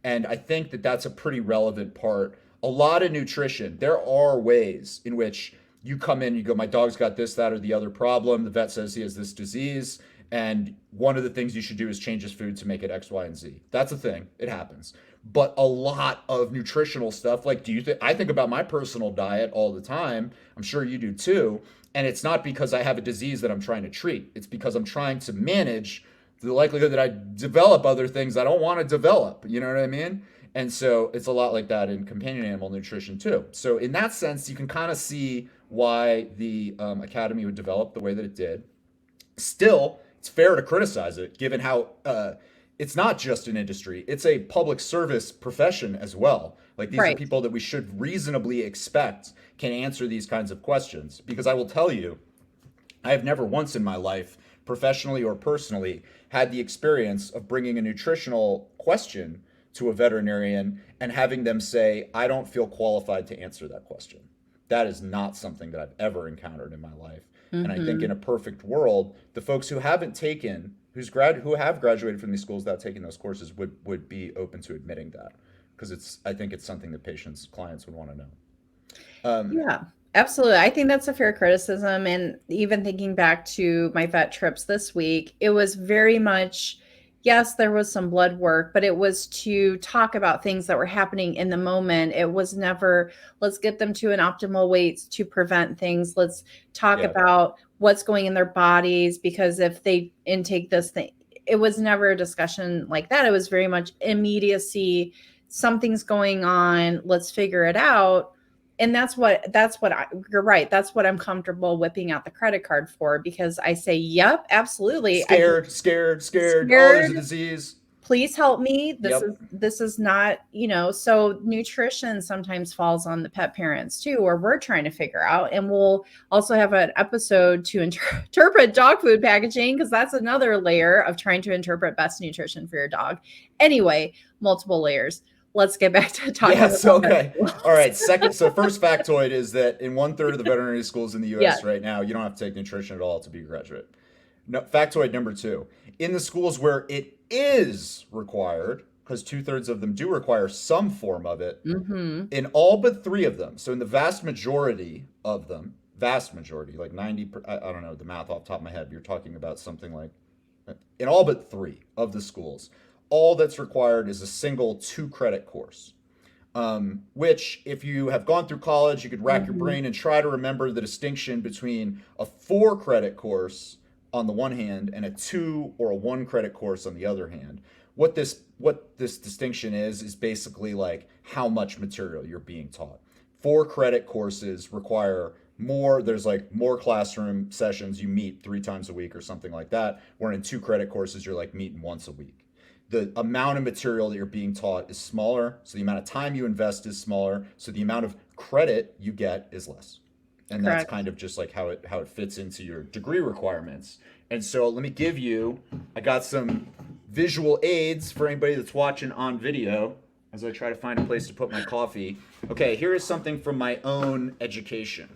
And I think that that's a pretty relevant part. A lot of nutrition, there are ways in which you come in, you go, my dog's got this, that, or the other problem. The vet says he has this disease. And one of the things you should do is change his food to make it X, Y, and Z. That's a thing. It happens. But a lot of nutritional stuff, like, do you think I think about my personal diet all the time? I'm sure you do too. And it's not because I have a disease that I'm trying to treat, it's because I'm trying to manage the likelihood that I develop other things I don't want to develop. You know what I mean? And so it's a lot like that in companion animal nutrition too. So in that sense, you can kind of see why the academy would develop the way that it did. Still, it's fair to criticize it given how it's not just an industry, it's a public service profession as well. Like these are Right. people that we should reasonably expect can answer these kinds of questions. Because I will tell you, I have never once in my life, professionally or personally, had the experience of bringing a nutritional question to a veterinarian and having them say, I don't feel qualified to answer that question. That is not something that I've ever encountered in my life. And I think in a perfect world, the folks who haven't taken, who have graduated from these schools without taking those courses would be open to admitting that, because I think it's something that clients would want to know. Yeah, absolutely. I think that's a fair criticism. And even thinking back to my vet trips this week, it was very much, yes, there was some blood work, but it was to talk about things that were happening in the moment. It was never, let's get them to an optimal weight to prevent things. Let's talk about what's going in their bodies, because if they intake this thing, it was never a discussion like that. It was very much immediacy. Something's going on. Let's figure it out. And you're right. That's what I'm comfortable whipping out the credit card for, because I say, yep, absolutely. Scared. Oh, there's a disease. Please help me. This is not, so nutrition sometimes falls on the pet parents too, or we're trying to figure out. And we'll also have an episode to interpret dog food packaging, because that's another layer of trying to interpret best nutrition for your dog. Anyway, multiple layers. Let's get back to talking about okay. All right. First factoid is that in 1/3 of the veterinary schools in the U.S. right now, you don't have to take nutrition at all to be a graduate. No, factoid number 2, in the schools where it is required, because 2/3 of them do require some form of it, in all but 3 of them, so in the vast majority of them, like 90, I don't know the math off the top of my head, but you're talking about something like, in all but 3 of the schools, all that's required is a single 2-credit course, which if you have gone through college, you could rack your brain and try to remember the distinction between a 4-credit course on the one hand and a 2 or a 1-credit course on the other hand. What this distinction is basically like how much material you're being taught. 4-credit courses require more, there's like more classroom sessions, you meet 3 times a week or something like that, where in 2-credit courses you're like meeting once a week. The amount of material that you're being taught is smaller, so the amount of time you invest is smaller, so the amount of credit you get is less. And Correct. That's kind of just like how it fits into your degree requirements. And so let me give you, I got some visual aids for anybody that's watching on video as I try to find a place to put my coffee. Okay, here is something from my own education.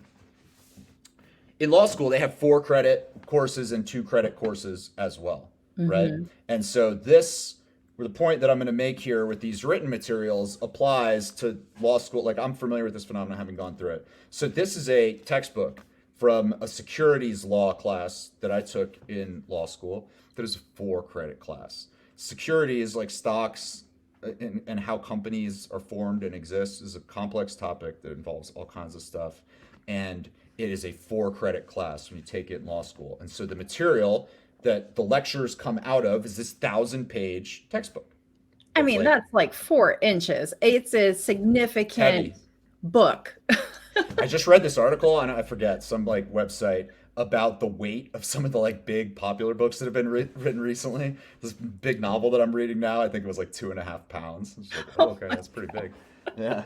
In law school, they have 4-credit courses and 2-credit courses as well, right? And so the point that I'm going to make here with these written materials applies to law school. Like, I'm familiar with this phenomenon, having gone through it. So this is a textbook from a securities law class that I took in law school. That is a 4-credit class. Securities, like stocks and how companies are formed and exist, is a complex topic that involves all kinds of stuff. And it is a 4-credit class when you take it in law school. And so the material that the lectures come out of is this 1,000-page textbook. I mean, that's like 4 inches. It's a significant book. I just read this article on, I forget, some like website about the weight of some of the like big popular books that have been written recently. This big novel that I'm reading now, I think it was like 2.5 pounds. It's like, oh, okay, that's pretty big. Yeah.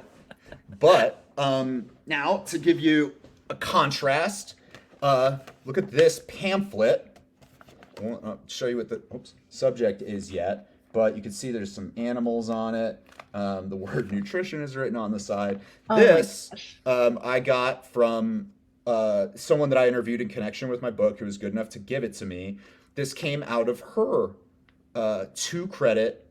But now to give you a contrast, look at this pamphlet. I won't show you what the subject is yet, but you can see there's some animals on it. The word nutrition is written on the side. This I got from someone that I interviewed in connection with my book who was good enough to give it to me. This came out of her 2-credit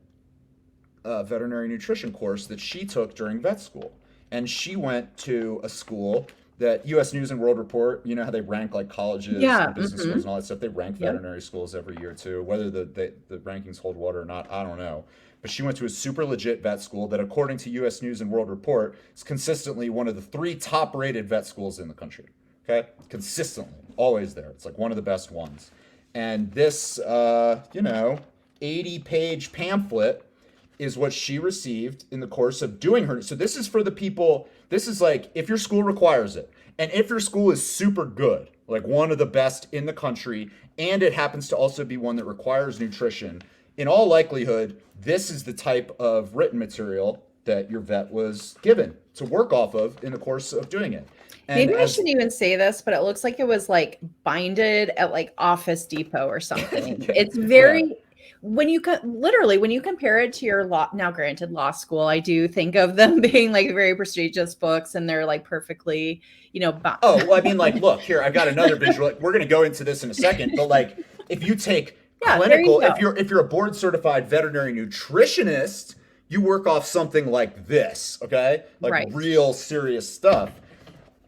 veterinary nutrition course that she took during vet school. And she went to a school that U.S. News and World Report, you know how they rank like colleges and business schools and all that stuff. They rank veterinary schools every year too. Whether the rankings hold water or not, I don't know. But she went to a super legit vet school that, according to U.S. News and World Report, is consistently one of the 3 top-rated vet schools in the country. Okay? Consistently. Always there. It's like one of the best ones. And this, 80-page pamphlet is what she received in the course of doing her. So this is for the people, this is like if your school requires it, and if your school is super good, like one of the best in the country, and it happens to also be one that requires nutrition, in all likelihood, this is the type of written material that your vet was given to work off of in the course of doing it. And Maybe I as shouldn't even say this, but it looks like it was like binded at like Office Depot or something. yeah, It's yeah. very when you literally when you compare it to your law, now granted law school, I do think of them being like very prestigious books and they're like perfectly, Oh, well, I mean, like, look, here, I've got another visual. We're going to go into this in a second, but like, if you take yeah, there you clinical, go. if you're a board certified veterinary nutritionist, you work off something like this, okay? Like Right. real serious stuff.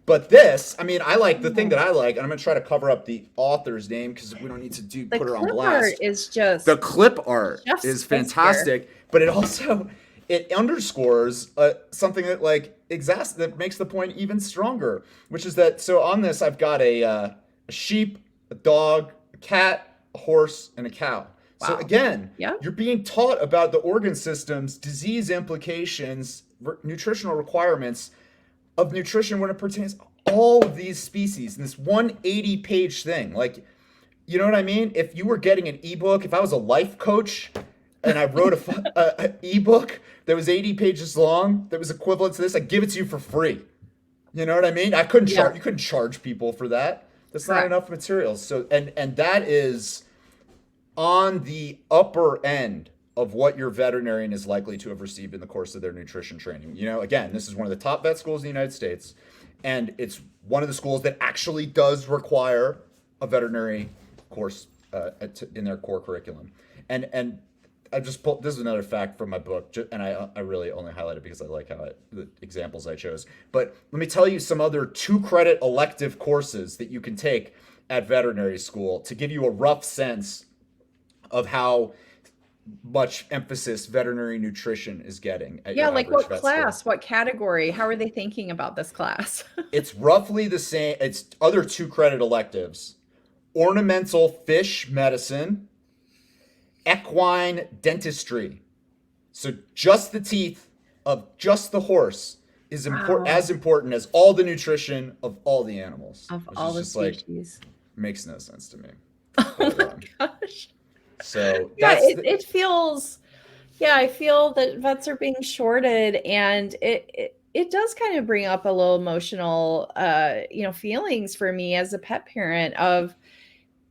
But this, I mean, I like the thing that I like, and I'm going to try to cover up the author's name because we don't need to The put her on clip blast. art is just The clip art chef's is kiss here. fantastic, but it also it underscores something that that makes the point even stronger, which is that so on this I've got a sheep, a dog, a cat, a horse, and a cow. So Wow. again, Yeah. you're being taught about the organ systems, disease implications, nutritional requirements of nutrition when it pertains to all of these species in this 180-page thing. Like, you know what I mean? If you were getting an ebook, if I was a life coach and I wrote a ebook that was 80 pages long, that was equivalent to this, I'd give it to you for free. You know what I mean? I couldn't Yeah. charge. You couldn't charge people for that. That's not Correct. enough materials. So, and that is on the upper end of what your veterinarian is likely to have received in the course of their nutrition training. You know, again, this is one of the top vet schools in the United States, and it's one of the schools that actually does require a veterinary course in their core curriculum. And I just pulled, this is another fact from my book, and I really only highlight it because I like the examples I chose. But let me tell you some other 2-credit elective courses that you can take at veterinary school to give you a rough sense of how much emphasis veterinary nutrition is getting at Yeah, your like average what vet class, school. what category? How are they thinking about this class? It's roughly the same. It's other 2-credit electives: ornamental fish medicine, equine dentistry. So just the teeth of just the horse is Wow. as important as all the nutrition of all the animals. Of which all is the just like species. makes no sense to me. Oh But, my gosh. so Yeah, that's it feels, yeah, I feel that vets are being shorted and it does kind of bring up a little emotional feelings for me as a pet parent of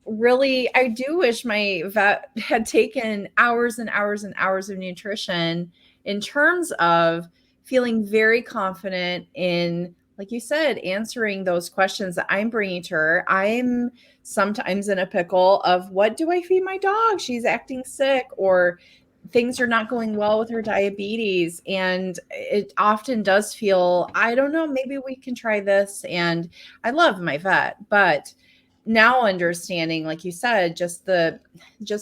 really, I do wish my vet had taken hours and hours and hours of nutrition in terms of feeling very confident in, like you said, answering those questions that I'm bringing to her. I'm sometimes in a pickle of what do I feed my dog? She's acting sick, or things are not going well with her diabetes. And it often does feel, I don't know, maybe we can try this. And I love my vet, but now understanding, like you said, just the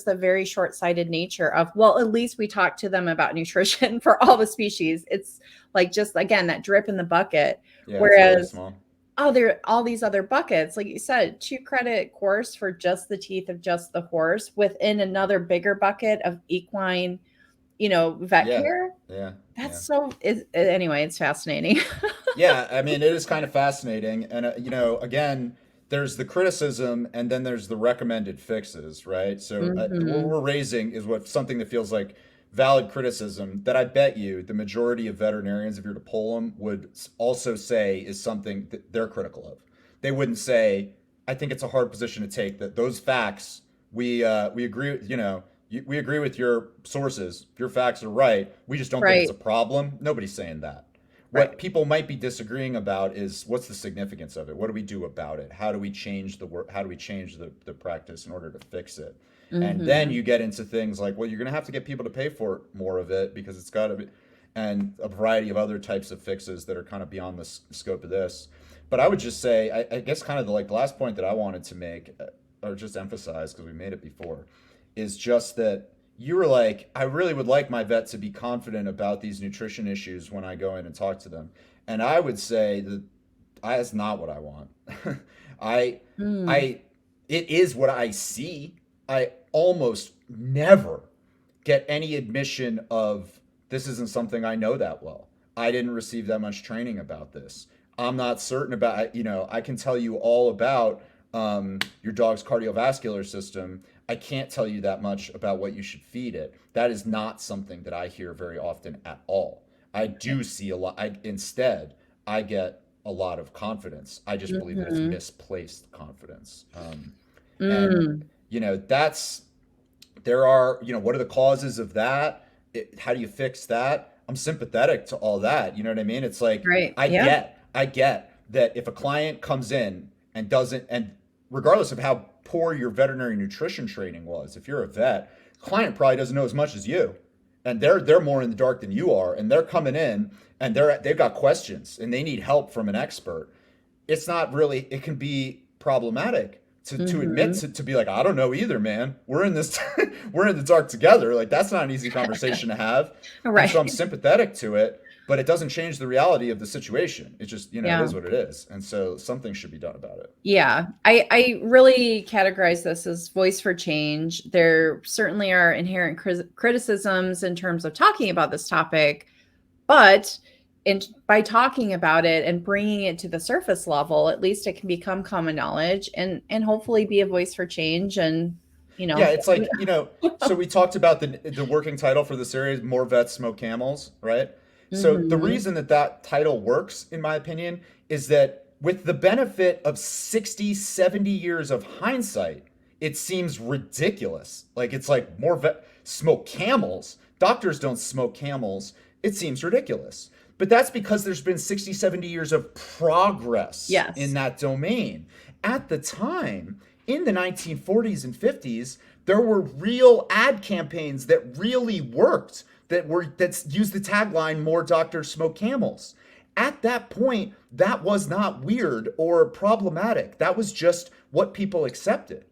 very short-sighted nature of, well, at least we talked to them about nutrition for all the species. It's like, just again, that drip in the bucket. yeah, it's really Whereas small. there are all these other buckets, like you said, 2-credit course for just the teeth of just the horse within another bigger bucket of equine, vet Yeah, care. yeah, That's yeah. anyway, it's fascinating. Yeah, I mean, it is kind of fascinating. And, again, there's the criticism and then there's the recommended fixes, right? So what Mhm. we're raising is something that feels like valid criticism that I bet you the majority of veterinarians, if you were to poll them, would also say is something that they're critical of. They wouldn't say, I think it's a hard position to take that those facts, we agree, we agree with your sources. Your facts are right. We just don't think it's Right, a problem. Nobody's saying that. right. What people might be disagreeing about is what's the significance of it? What do we do about it? How do we change the work? How do we change the practice in order to fix it? And then Mhm. you get into things like, well, you're going to have to get people to pay for more of it because it's got to be, and a variety of other types of fixes that are kind of beyond the scope of this. But I would just say, I guess kind of the last point that I wanted to make, or just emphasize because we made it before, is just that you were like, I really would like my vet to be confident about these nutrition issues when I go in and talk to them. And I would say that that's not what I want. I, Mm. I, it is what I see. I almost never get any admission of this isn't something I know that well. I didn't receive that much training about this. I'm not certain about, I can tell you all about your dog's cardiovascular system, I can't tell you that much about what you should feed it. That is not something that I hear very often at all. I do see a lot. Instead, I get a lot of confidence. I just believe that it's Mm-hmm. misplaced confidence. And, Mm, that's, there are, what are the causes of that? How do you fix that? I'm sympathetic to all that. You know what I mean? It's like, right. I Yeah. get, I get that if a client comes in and doesn't, and regardless of how poor your veterinary nutrition training was, if you're a vet, client probably doesn't know as much as you. And they're more in the dark than you are. And they're coming in and they've got questions and they need help from an expert. It's not really, it can be problematic to admit Mm-hmm. to be like, I don't know either, man. We're in this we're in the dark together. Like that's not an easy conversation to have. And so I'm Right. sympathetic to it, but it doesn't change the reality of the situation. It just, it Yeah. is what it is. And so something should be done about it. Yeah, I really categorize this as voice for change. There certainly are inherent criticisms in terms of talking about this topic, but by talking about it and bringing it to the surface level, at least it can become common knowledge and hopefully be a voice for change. And you Yeah, know, it's like, so we talked about the working title for the series, More Vets Smoke Camels, right? So the hmm reason that that title works, in my opinion, is that with the benefit of 60, 70 years of hindsight, it seems ridiculous. Like it's like smoke camels. Doctors don't smoke camels. It seems ridiculous. But that's because there's been 60, 70 years of progress in yes, that domain. At the time, in the 1940s and 50s, there were real ad campaigns that really worked that used the tagline "More doctors smoke camels." At that point, that was not weird or problematic. That was just what people accepted.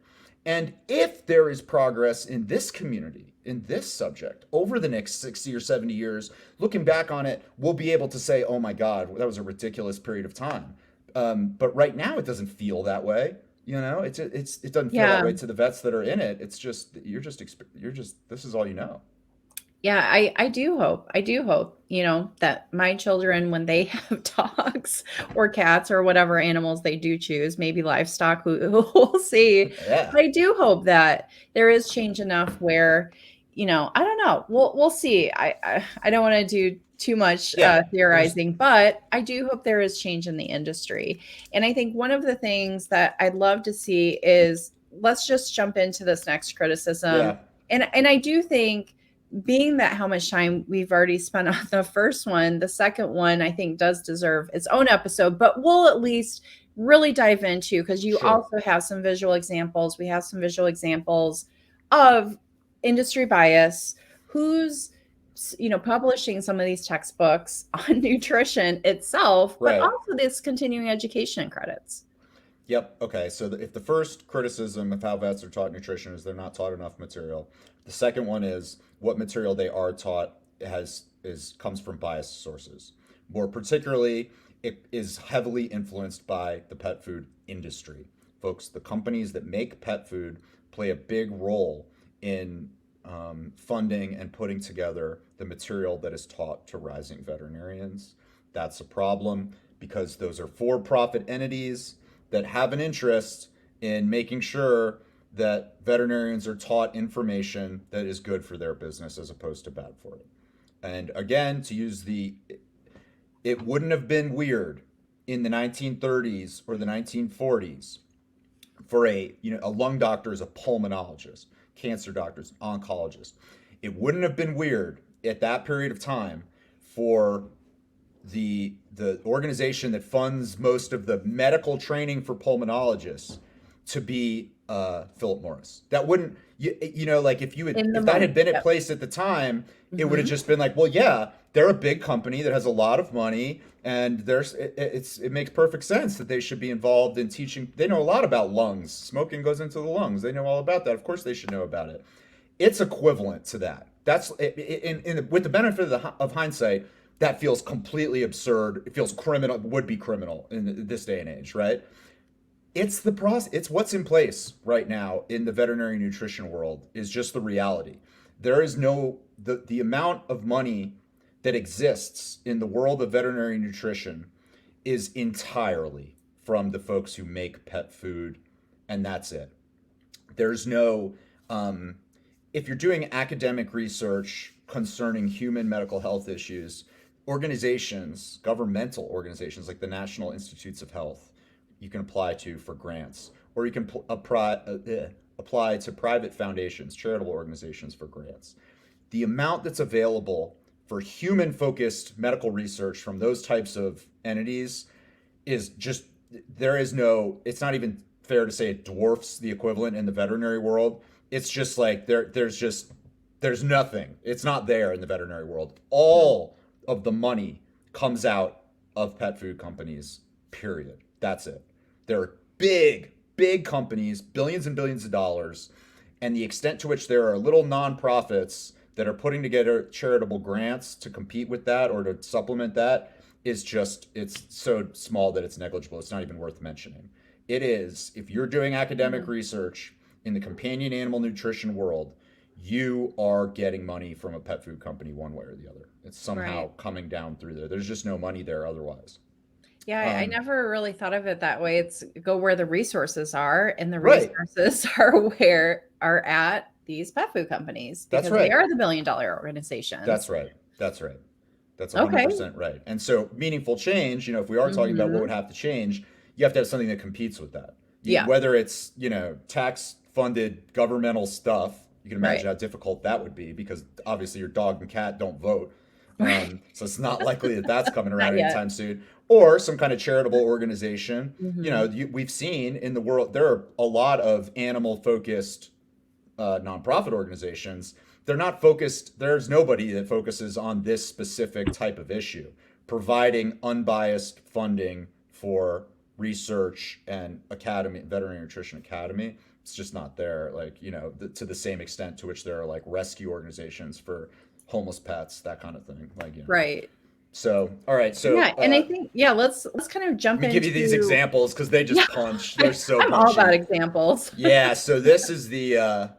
And if there is progress in this community, in this subject, over the next 60 or 70 years, looking back on it, we'll be able to say, oh my God, that was a ridiculous period of time. But right now, it doesn't feel that way. It doesn't feel that yeah. way to the vets that are in it. It's just, this is all you know. Yeah, I do hope, that my children, when they have dogs or cats or whatever animals they do choose, maybe livestock, we'll see. Yeah. But I do hope that there is change enough where, I don't know. We'll see. I don't want to do too much Yeah. There's, theorizing, but I do hope there is change in the industry. And I think one of the things that I'd love to see is let's just jump into this next criticism. yeah. And I do think being that how much time we've already spent on the first one, the second one I think does deserve its own episode, but we'll at least really dive into because you Sure. also have some visual examples. We have some visual examples of industry bias, who's publishing some of these textbooks on nutrition itself, but Right. also this continuing education credits. Yep. Okay. So if the first criticism of how vets are taught nutrition is they're not taught enough material, the second one is what material they are taught comes from biased sources. More particularly, it is heavily influenced by the pet food industry. Folks, the companies that make pet food play a big role in funding and putting together the material that is taught to rising veterinarians. That's a problem because those are for-profit entities that have an interest in making sure that veterinarians are taught information that is good for their business as opposed to bad for it. And again, it wouldn't have been weird in the 1930s or the 1940s for a lung doctor is a pulmonologist, cancer doctors, oncologist. It wouldn't have been weird at that period of time for the organization that funds most of the medical training for pulmonologists to be Philip Morris. That wouldn't like In the if that had moment. been at Yep. place at the time, it would have hmm just been like, well, yeah, they're a big company that has a lot of money, and it makes perfect sense that they should be involved in teaching. They know a lot about lungs. Smoking goes into the lungs. They know all about that. Of course, they should know about it. It's equivalent to that. That's with the benefit of hindsight, that feels completely absurd. It feels criminal, would be criminal in this day and age, right? It's the process. It's what's in place right now in the veterinary nutrition world is just the reality. There is no the amount of money that exists in the world of veterinary nutrition is entirely from the folks who make pet food and that's it. There's no, if you're doing academic research concerning human medical health issues, organizations, governmental organizations like the National Institutes of Health, you can apply to for grants, or you can apply to private foundations, charitable organizations for grants. The amount that's available for human focused medical research from those types of entities is just, there is no, it's not even fair to say it dwarfs the equivalent in the veterinary world. It's just like there's nothing. It's not there in the veterinary world. All of the money comes out of pet food companies, period. That's it. They're big companies, billions and billions of dollars, and the extent to which there are little nonprofits that are putting together charitable grants to compete with that or to supplement that is just, it's so small that it's negligible. It's not even worth mentioning. It is, if you're doing academic research in the companion animal nutrition world, you are getting money from a pet food company one way or the other. It's somehow coming down through there. There's just no money there otherwise. Yeah, I never really thought of it that way. It's go where the resources are, and the resources are at these pet food companies because they are the billion-dollar organizations. That's right. That's 100% right. And so meaningful change, if we are talking about what would have to change, you have to have something that competes with that. Whether it's, tax funded governmental stuff, you can imagine how difficult that would be because obviously your dog and cat don't vote. So it's not likely that that's coming around anytime soon. Or some kind of charitable organization. We've seen in the world, there are a lot of animal focused nonprofit organizations. They're not focused, there's nobody that focuses on this specific type of issue, providing unbiased funding for research and veterinary nutrition academy. It's just not there, to the same extent to which there are rescue organizations for homeless pets, that kind of thing. Right. So, all right. So and I think let's kind of jump into. Give you these examples because they just punch. They're so. I'm all about examples. Yeah. So this is the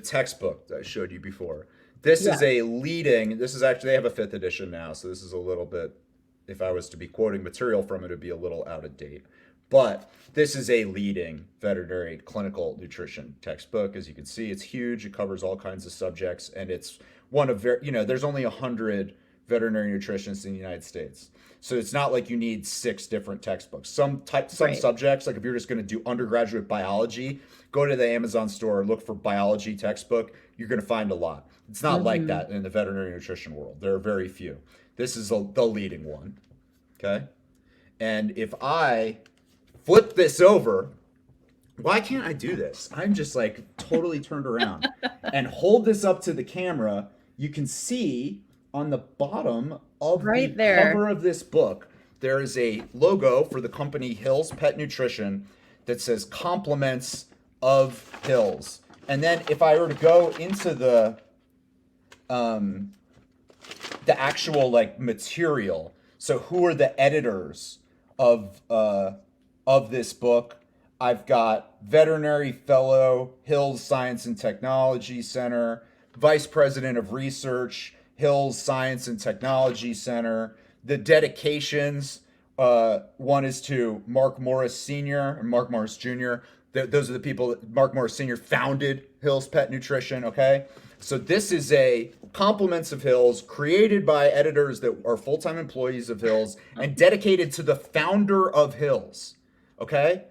textbook that I showed you before. This is This is actually, they have a 5th edition now, so this is a little bit. If I was to be quoting material from it, it'd be a little out of date. But this is a leading veterinary clinical nutrition textbook. As you can see, it's huge. It covers all kinds of subjects, and it's one of there's only 100 veterinary nutritionists in the United States. So it's not like you need 6 different textbooks. Some subjects, like if you're just going to do undergraduate biology, go to the Amazon store, look for biology textbook. You're going to find a lot. It's not like that in the veterinary nutrition world. There are very few. This is the leading one. Okay. And if I flip this over, why can't I do this? I'm just totally turned around and hold this up to the camera. You can see on the bottom of the cover of this book, there is a logo for the company Hill's Pet Nutrition that says compliments of Hill's. And then if I were to go into the actual material, so who are the editors of this book? I've got veterinary fellow, Hill's Science and Technology Center, vice president of research, Hill's Science and Technology Center. The dedications, one is to Mark Morris Sr. and Mark Morris Jr. Those are the people that Mark Morris Sr. founded Hill's Pet Nutrition, okay? So this is a compliments of Hill's created by editors that are full-time employees of Hill's and dedicated to the founder of Hill's, okay?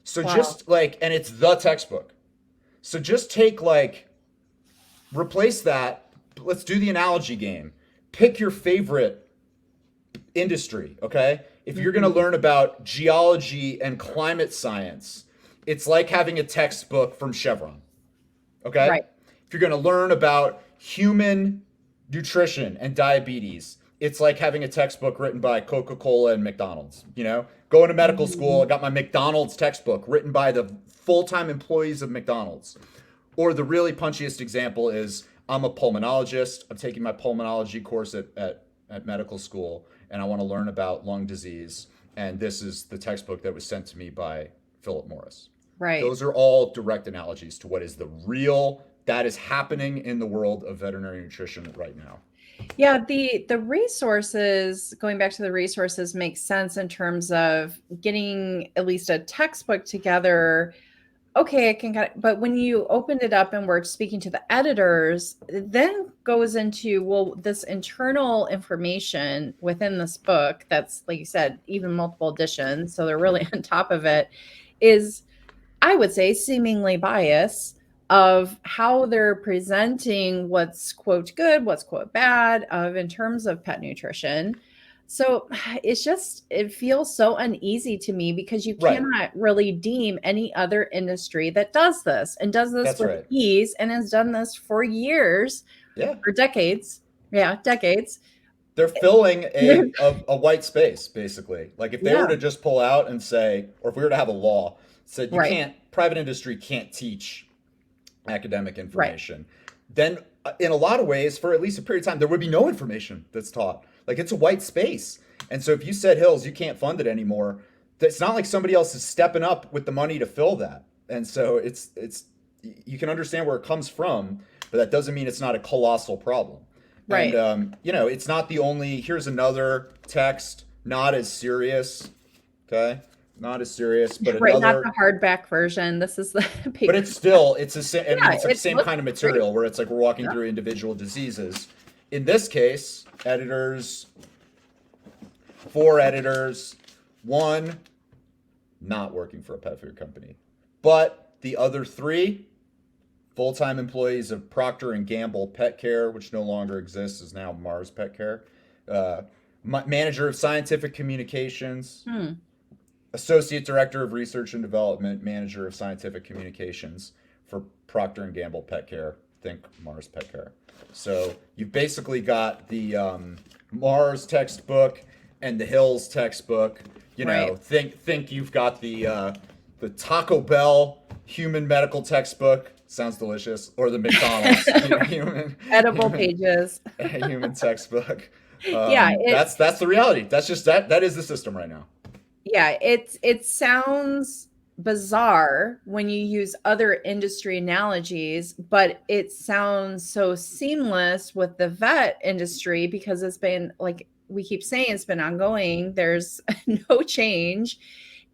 So just and it's the textbook. So just take replace that. Let's do the analogy game. Pick your favorite industry, okay? If you're going to learn about geology and climate science, it's like having a textbook from Chevron, okay? Right. If you're going to learn about human nutrition and diabetes, it's like having a textbook written by Coca-Cola and McDonald's, Going to medical school, I got my McDonald's textbook written by the full-time employees of McDonald's. Or the really punchiest example is, I'm a pulmonologist. I'm taking my pulmonology course at medical school, and I want to learn about lung disease. And this is the textbook that was sent to me by Philip Morris. Right. Those are all direct analogies to what is the real that is happening in the world of veterinary nutrition right now. Yeah, the resources, going back to the resources, makes sense in terms of getting at least a textbook together. Okay, I can kind of, but when you opened it up and we're speaking to the editors, it then goes into, well, this internal information within this book that's, like you said, even multiple editions, so they're really on top of it, is, I would say, seemingly biased of how they're presenting what's quote good, what's quote bad of in terms of pet nutrition. So it feels so uneasy to me because you Right. cannot really deem any other industry that does this and does this That's with right. ease and has done this for years, Yeah. for decades. Yeah, decades. They're filling a white space, basically. Like if they Yeah, were to just pull out and say, or if we were to have a law said you right, can't, private industry can't teach academic right, information, then in a lot of ways, for at least a period of time, there would be no information that's taught. Like it's a white space. And so if you said, Hills, you can't fund it anymore, it's not like somebody else is stepping up with the money to fill that. And so it's you can understand where it comes from, but that doesn't mean it's not a colossal problem. And right. it's not the only. Here's another text, not as serious. Okay, not as serious, but Right, not another. the hardback version. This is the But paper. it's the same. I mean, Yeah, it's the it same looks kind of great. material where it's like we're walking Yeah. through individual diseases. In this case, editors, 4 editors, 1 not working for a pet food company, but the other 3 full-time employees of Procter and Gamble Pet Care, which no longer exists, is now Mars Pet Care. Uh, Manager of Scientific Communications, Hmm. Associate Director of Research and Development, Manager of Scientific Communications for Procter and Gamble Pet Care. Think Mars Pet Care. So you've basically got the Mars textbook and the Hills textbook. You know, Right. think you've got the Taco Bell human medical textbook. Sounds delicious. Or the McDonald's Edible pages. human textbook. Yeah, That's the reality. That's just that is the system right now. yeah, it sounds bizarre when you use other industry analogies, but it sounds so seamless with the vet industry because it's been, like we keep saying, it's been ongoing. There's no change.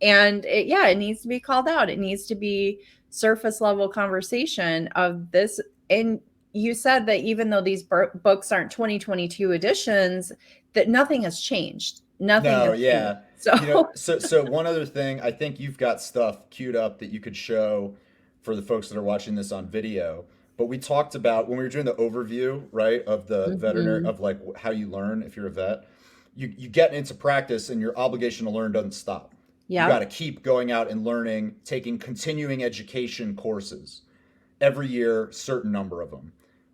And it needs to be called out. It needs to be surface level conversation of this. And you said that even though these books aren't 2022 editions, that nothing has changed. Nothing No, has changed. yeah. So So one other thing, I think you've got stuff queued up that you could show for the folks that are watching this on video. But we talked about when we were doing the overview, right, of the veterinary, Mhm. of like how you learn if you're a vet. You get into practice and your obligation to learn doesn't stop. You got Yeah, to keep going out and learning, taking continuing education courses every year, certain number of them.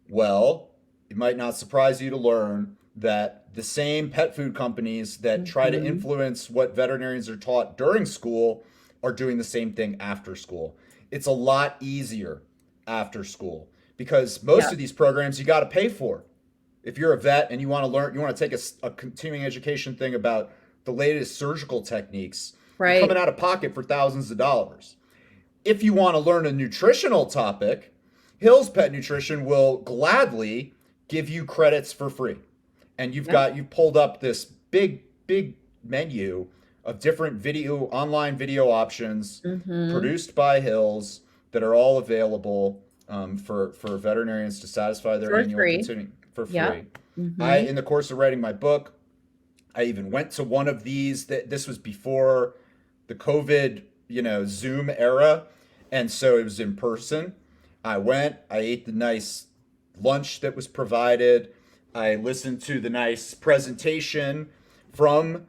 Well, it might not surprise you to learn that the same pet food companies that try to Mhm. influence what veterinarians are taught during school are doing the same thing after school. It's a lot easier after school because most Yeah, of these programs you got to pay for. If you're a vet and you want to learn, you want to take a continuing education thing about the latest surgical techniques, you're coming right. out of pocket for thousands of dollars. If you want to learn a nutritional topic, Hills Pet Nutrition will gladly give you credits for free. And Yep. you've pulled up this big menu of different online video options Mhm. produced by Hills that are all available for veterinarians to satisfy their For annual free. continuing for Yep. free. Mhm. In the course of writing my book, I even went to one of these. This was before the COVID, Zoom era, and so it was in person. I went. I ate the nice lunch that was provided. I listened to the nice presentation from.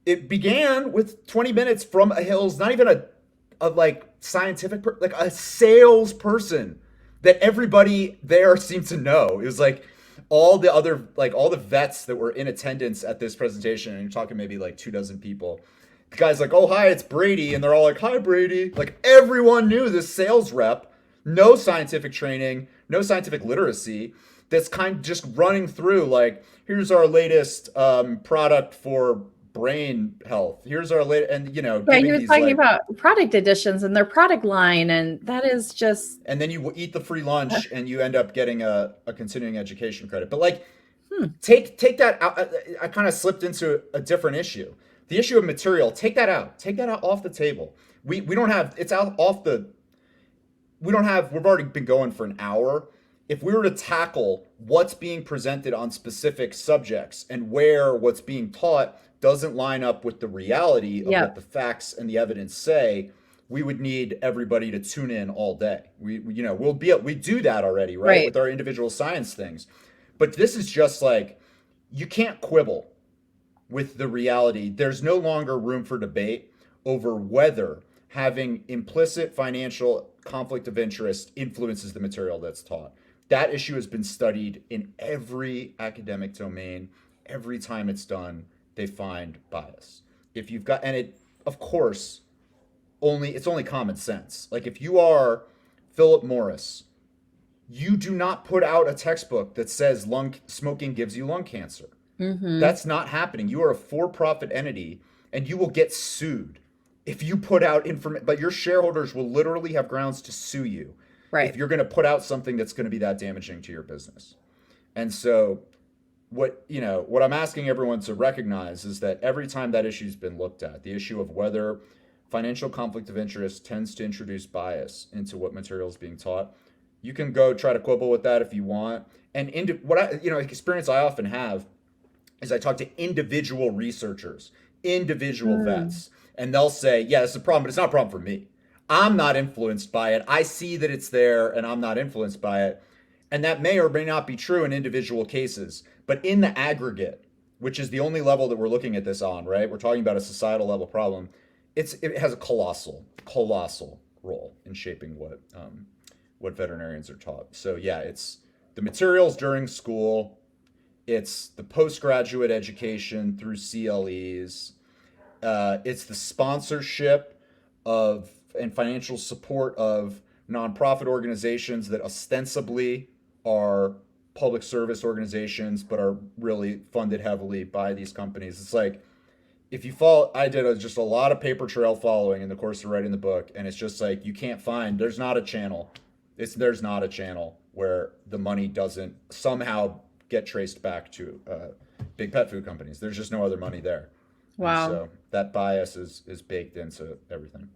It began with 20 minutes from a Hills, not even a like scientific, like a salesperson that everybody there seemed to know. It was like all the vets that were in attendance at this presentation, and you're talking maybe like 24 people. The guy's like, "Oh, hi, it's Brady," and they're all like, "Hi, Brady." Like everyone knew this sales rep, no scientific training, no scientific literacy. That's kind of just running through like, here's our latest product for brain health. Here's our latest, and Yeah, he giving was these talking like, about product additions and their product line, and that is just and then you eat the free lunch and you end up getting a continuing education credit. But like, take that out. I kind of slipped into a different issue. The issue of material, take that out. Take that out off the table. We don't have, it's out off the, we don't have, we've already been going for an hour. If we were to tackle what's being presented on specific subjects and where what's being taught doesn't line up with the reality of yeah, what the facts and the evidence say, we would need everybody to tune in all day. We do that already, right? right. With our individual science things. But this is just like, you can't quibble with the reality. There's no longer room for debate over whether having implicit financial conflict of interest influences the material that's taught. That issue has been studied in every academic domain. Every time it's done, they find bias. If you've got, and it, of course, it's only common sense. Like if you are Philip Morris, you do not put out a textbook that says smoking gives you lung cancer. That's not happening. You are a for-profit entity, and you will get sued if you put out information. But your shareholders will literally have grounds to sue you Right. if you're going to put out something that's going to be that damaging to your business. And so, what I'm asking everyone to recognize is that every time that issue's been looked at, the issue of whether financial conflict of interest tends to introduce bias into what material is being taught, you can go try to quibble with that if you want. And experience I often have is I talk to individual researchers, individual vets, and they'll say, yeah, it's a problem, but it's not a problem for me. I'm not influenced by it. I see that it's there and I'm not influenced by it. And that may or may not be true in individual cases. But in the aggregate, which is the only level that we're looking at this on, right? We're talking about a societal level problem. It has a colossal role in shaping what veterinarians are taught. So yeah, it's the materials during school, it's the postgraduate education through CLEs, it's the sponsorship of and financial support of nonprofit organizations that ostensibly are public service organizations but are really funded heavily by these companies. It's like, if you follow, I did just a lot of paper trail following in the course of writing the book, and it's just like, you can't find, there's not a channel where the money doesn't somehow get traced back to big pet food companies. There's just no other money there. Wow. And so that bias is baked into everything.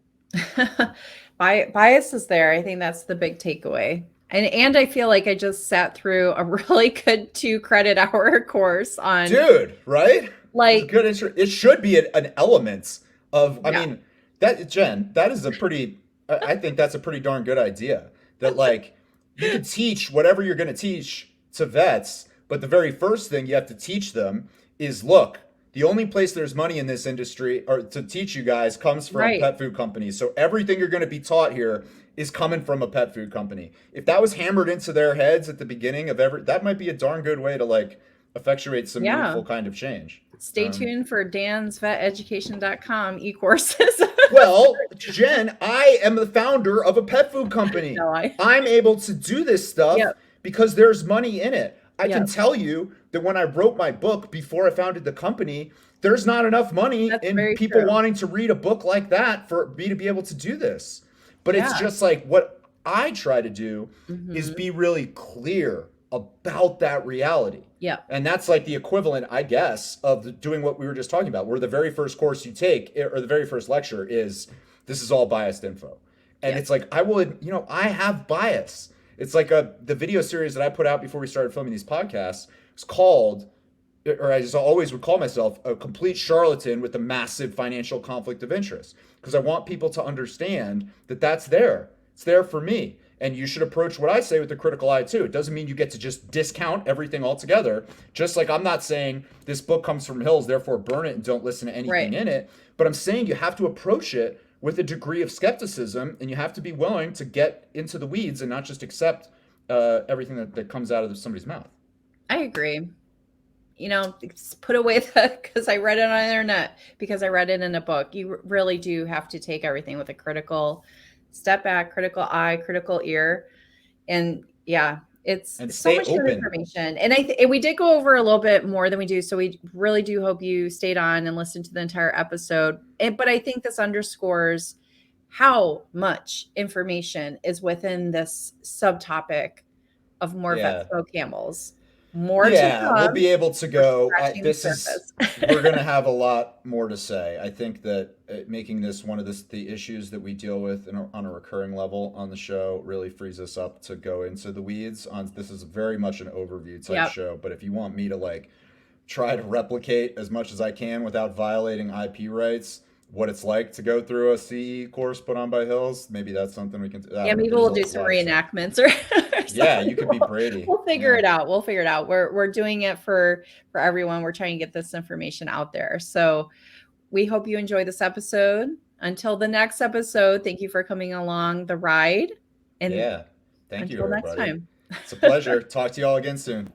Bias is there. I think that's the big takeaway. And I feel like I just sat through a really good 2 credit hour course on, Dude, right? like, Good it should be an element of, I yeah, mean, that, Jen, that is I think that's a pretty darn good idea. That like, you can teach whatever you're going to teach to vets, but the very first thing you have to teach them is, look, the only place there's money in this industry or to teach you guys comes from right. pet food companies. So everything you're going to be taught here is coming from a pet food company. If that was hammered into their heads at the beginning of that might be a darn good way to like effectuate some Yeah. meaningful kind of change. Stay tuned for Dan's veteducation.com e-courses. Well, Jen, I am the founder of a pet food company. No, I'm able to do this stuff Yep. because there's money in it. I can Yep. tell you that when I wrote my book before I founded the company, there's not enough money That's in very people true. wanting to read a book like that for me to be able to do this. But it's Yeah. just like, what I try to do is Mhm. be really clear about that reality. Yeah. And that's like the equivalent, I guess, of doing what we were just talking about, where the very first course you take or the very first lecture is, this is all biased info. And Yeah. it's like, I have bias. It's like the video series that I put out before we started filming these podcasts was called, or I just always would call myself, a complete charlatan with a massive financial conflict of interest. Because I want people to understand that that's there. It's there for me. And you should approach what I say with a critical eye too. It doesn't mean you get to just discount everything altogether. Just like I'm not saying this book comes from Hills, therefore burn it and don't listen to anything Right. in it. But I'm saying you have to approach it with a degree of skepticism, and you have to be willing to get into the weeds and not just accept everything that comes out of somebody's mouth. I agree. Just put away because I read it on the internet, because I read it in a book. You really do have to take everything with a critical step back, critical eye, critical ear. And yeah, It's And so stay much good open. information. And and we did go over a little bit more than we do. So we really do hope you stayed on and listened to the entire episode. But I think this underscores how much information is within this subtopic of more vet Yeah. spoke camels. More to Yeah, we'll come. be able to We're go. scratching the This is, surface. we're going to have a lot more to say. I think that making this one of the issues that we deal with on a recurring level on the show really frees us up to go into the weeds. On This is very much an overview type Yep. show, but if you want me to like try to replicate as much as I can without violating IP rights, what it's like to go through a CE course put on by Hills, maybe that's something we can. I Yeah, don't know. maybe There's we'll a do some lot of stuff. reenactments or Yeah, something. you could be Brady. We'll figure Yeah. it out. We'll figure it out. We're doing it for everyone. We're trying to get this information out there. So we hope you enjoy this episode. Until the next episode, thank you for coming along the ride. And Yeah. Thank you, until next everybody. time. It's a pleasure. Talk to you all again soon.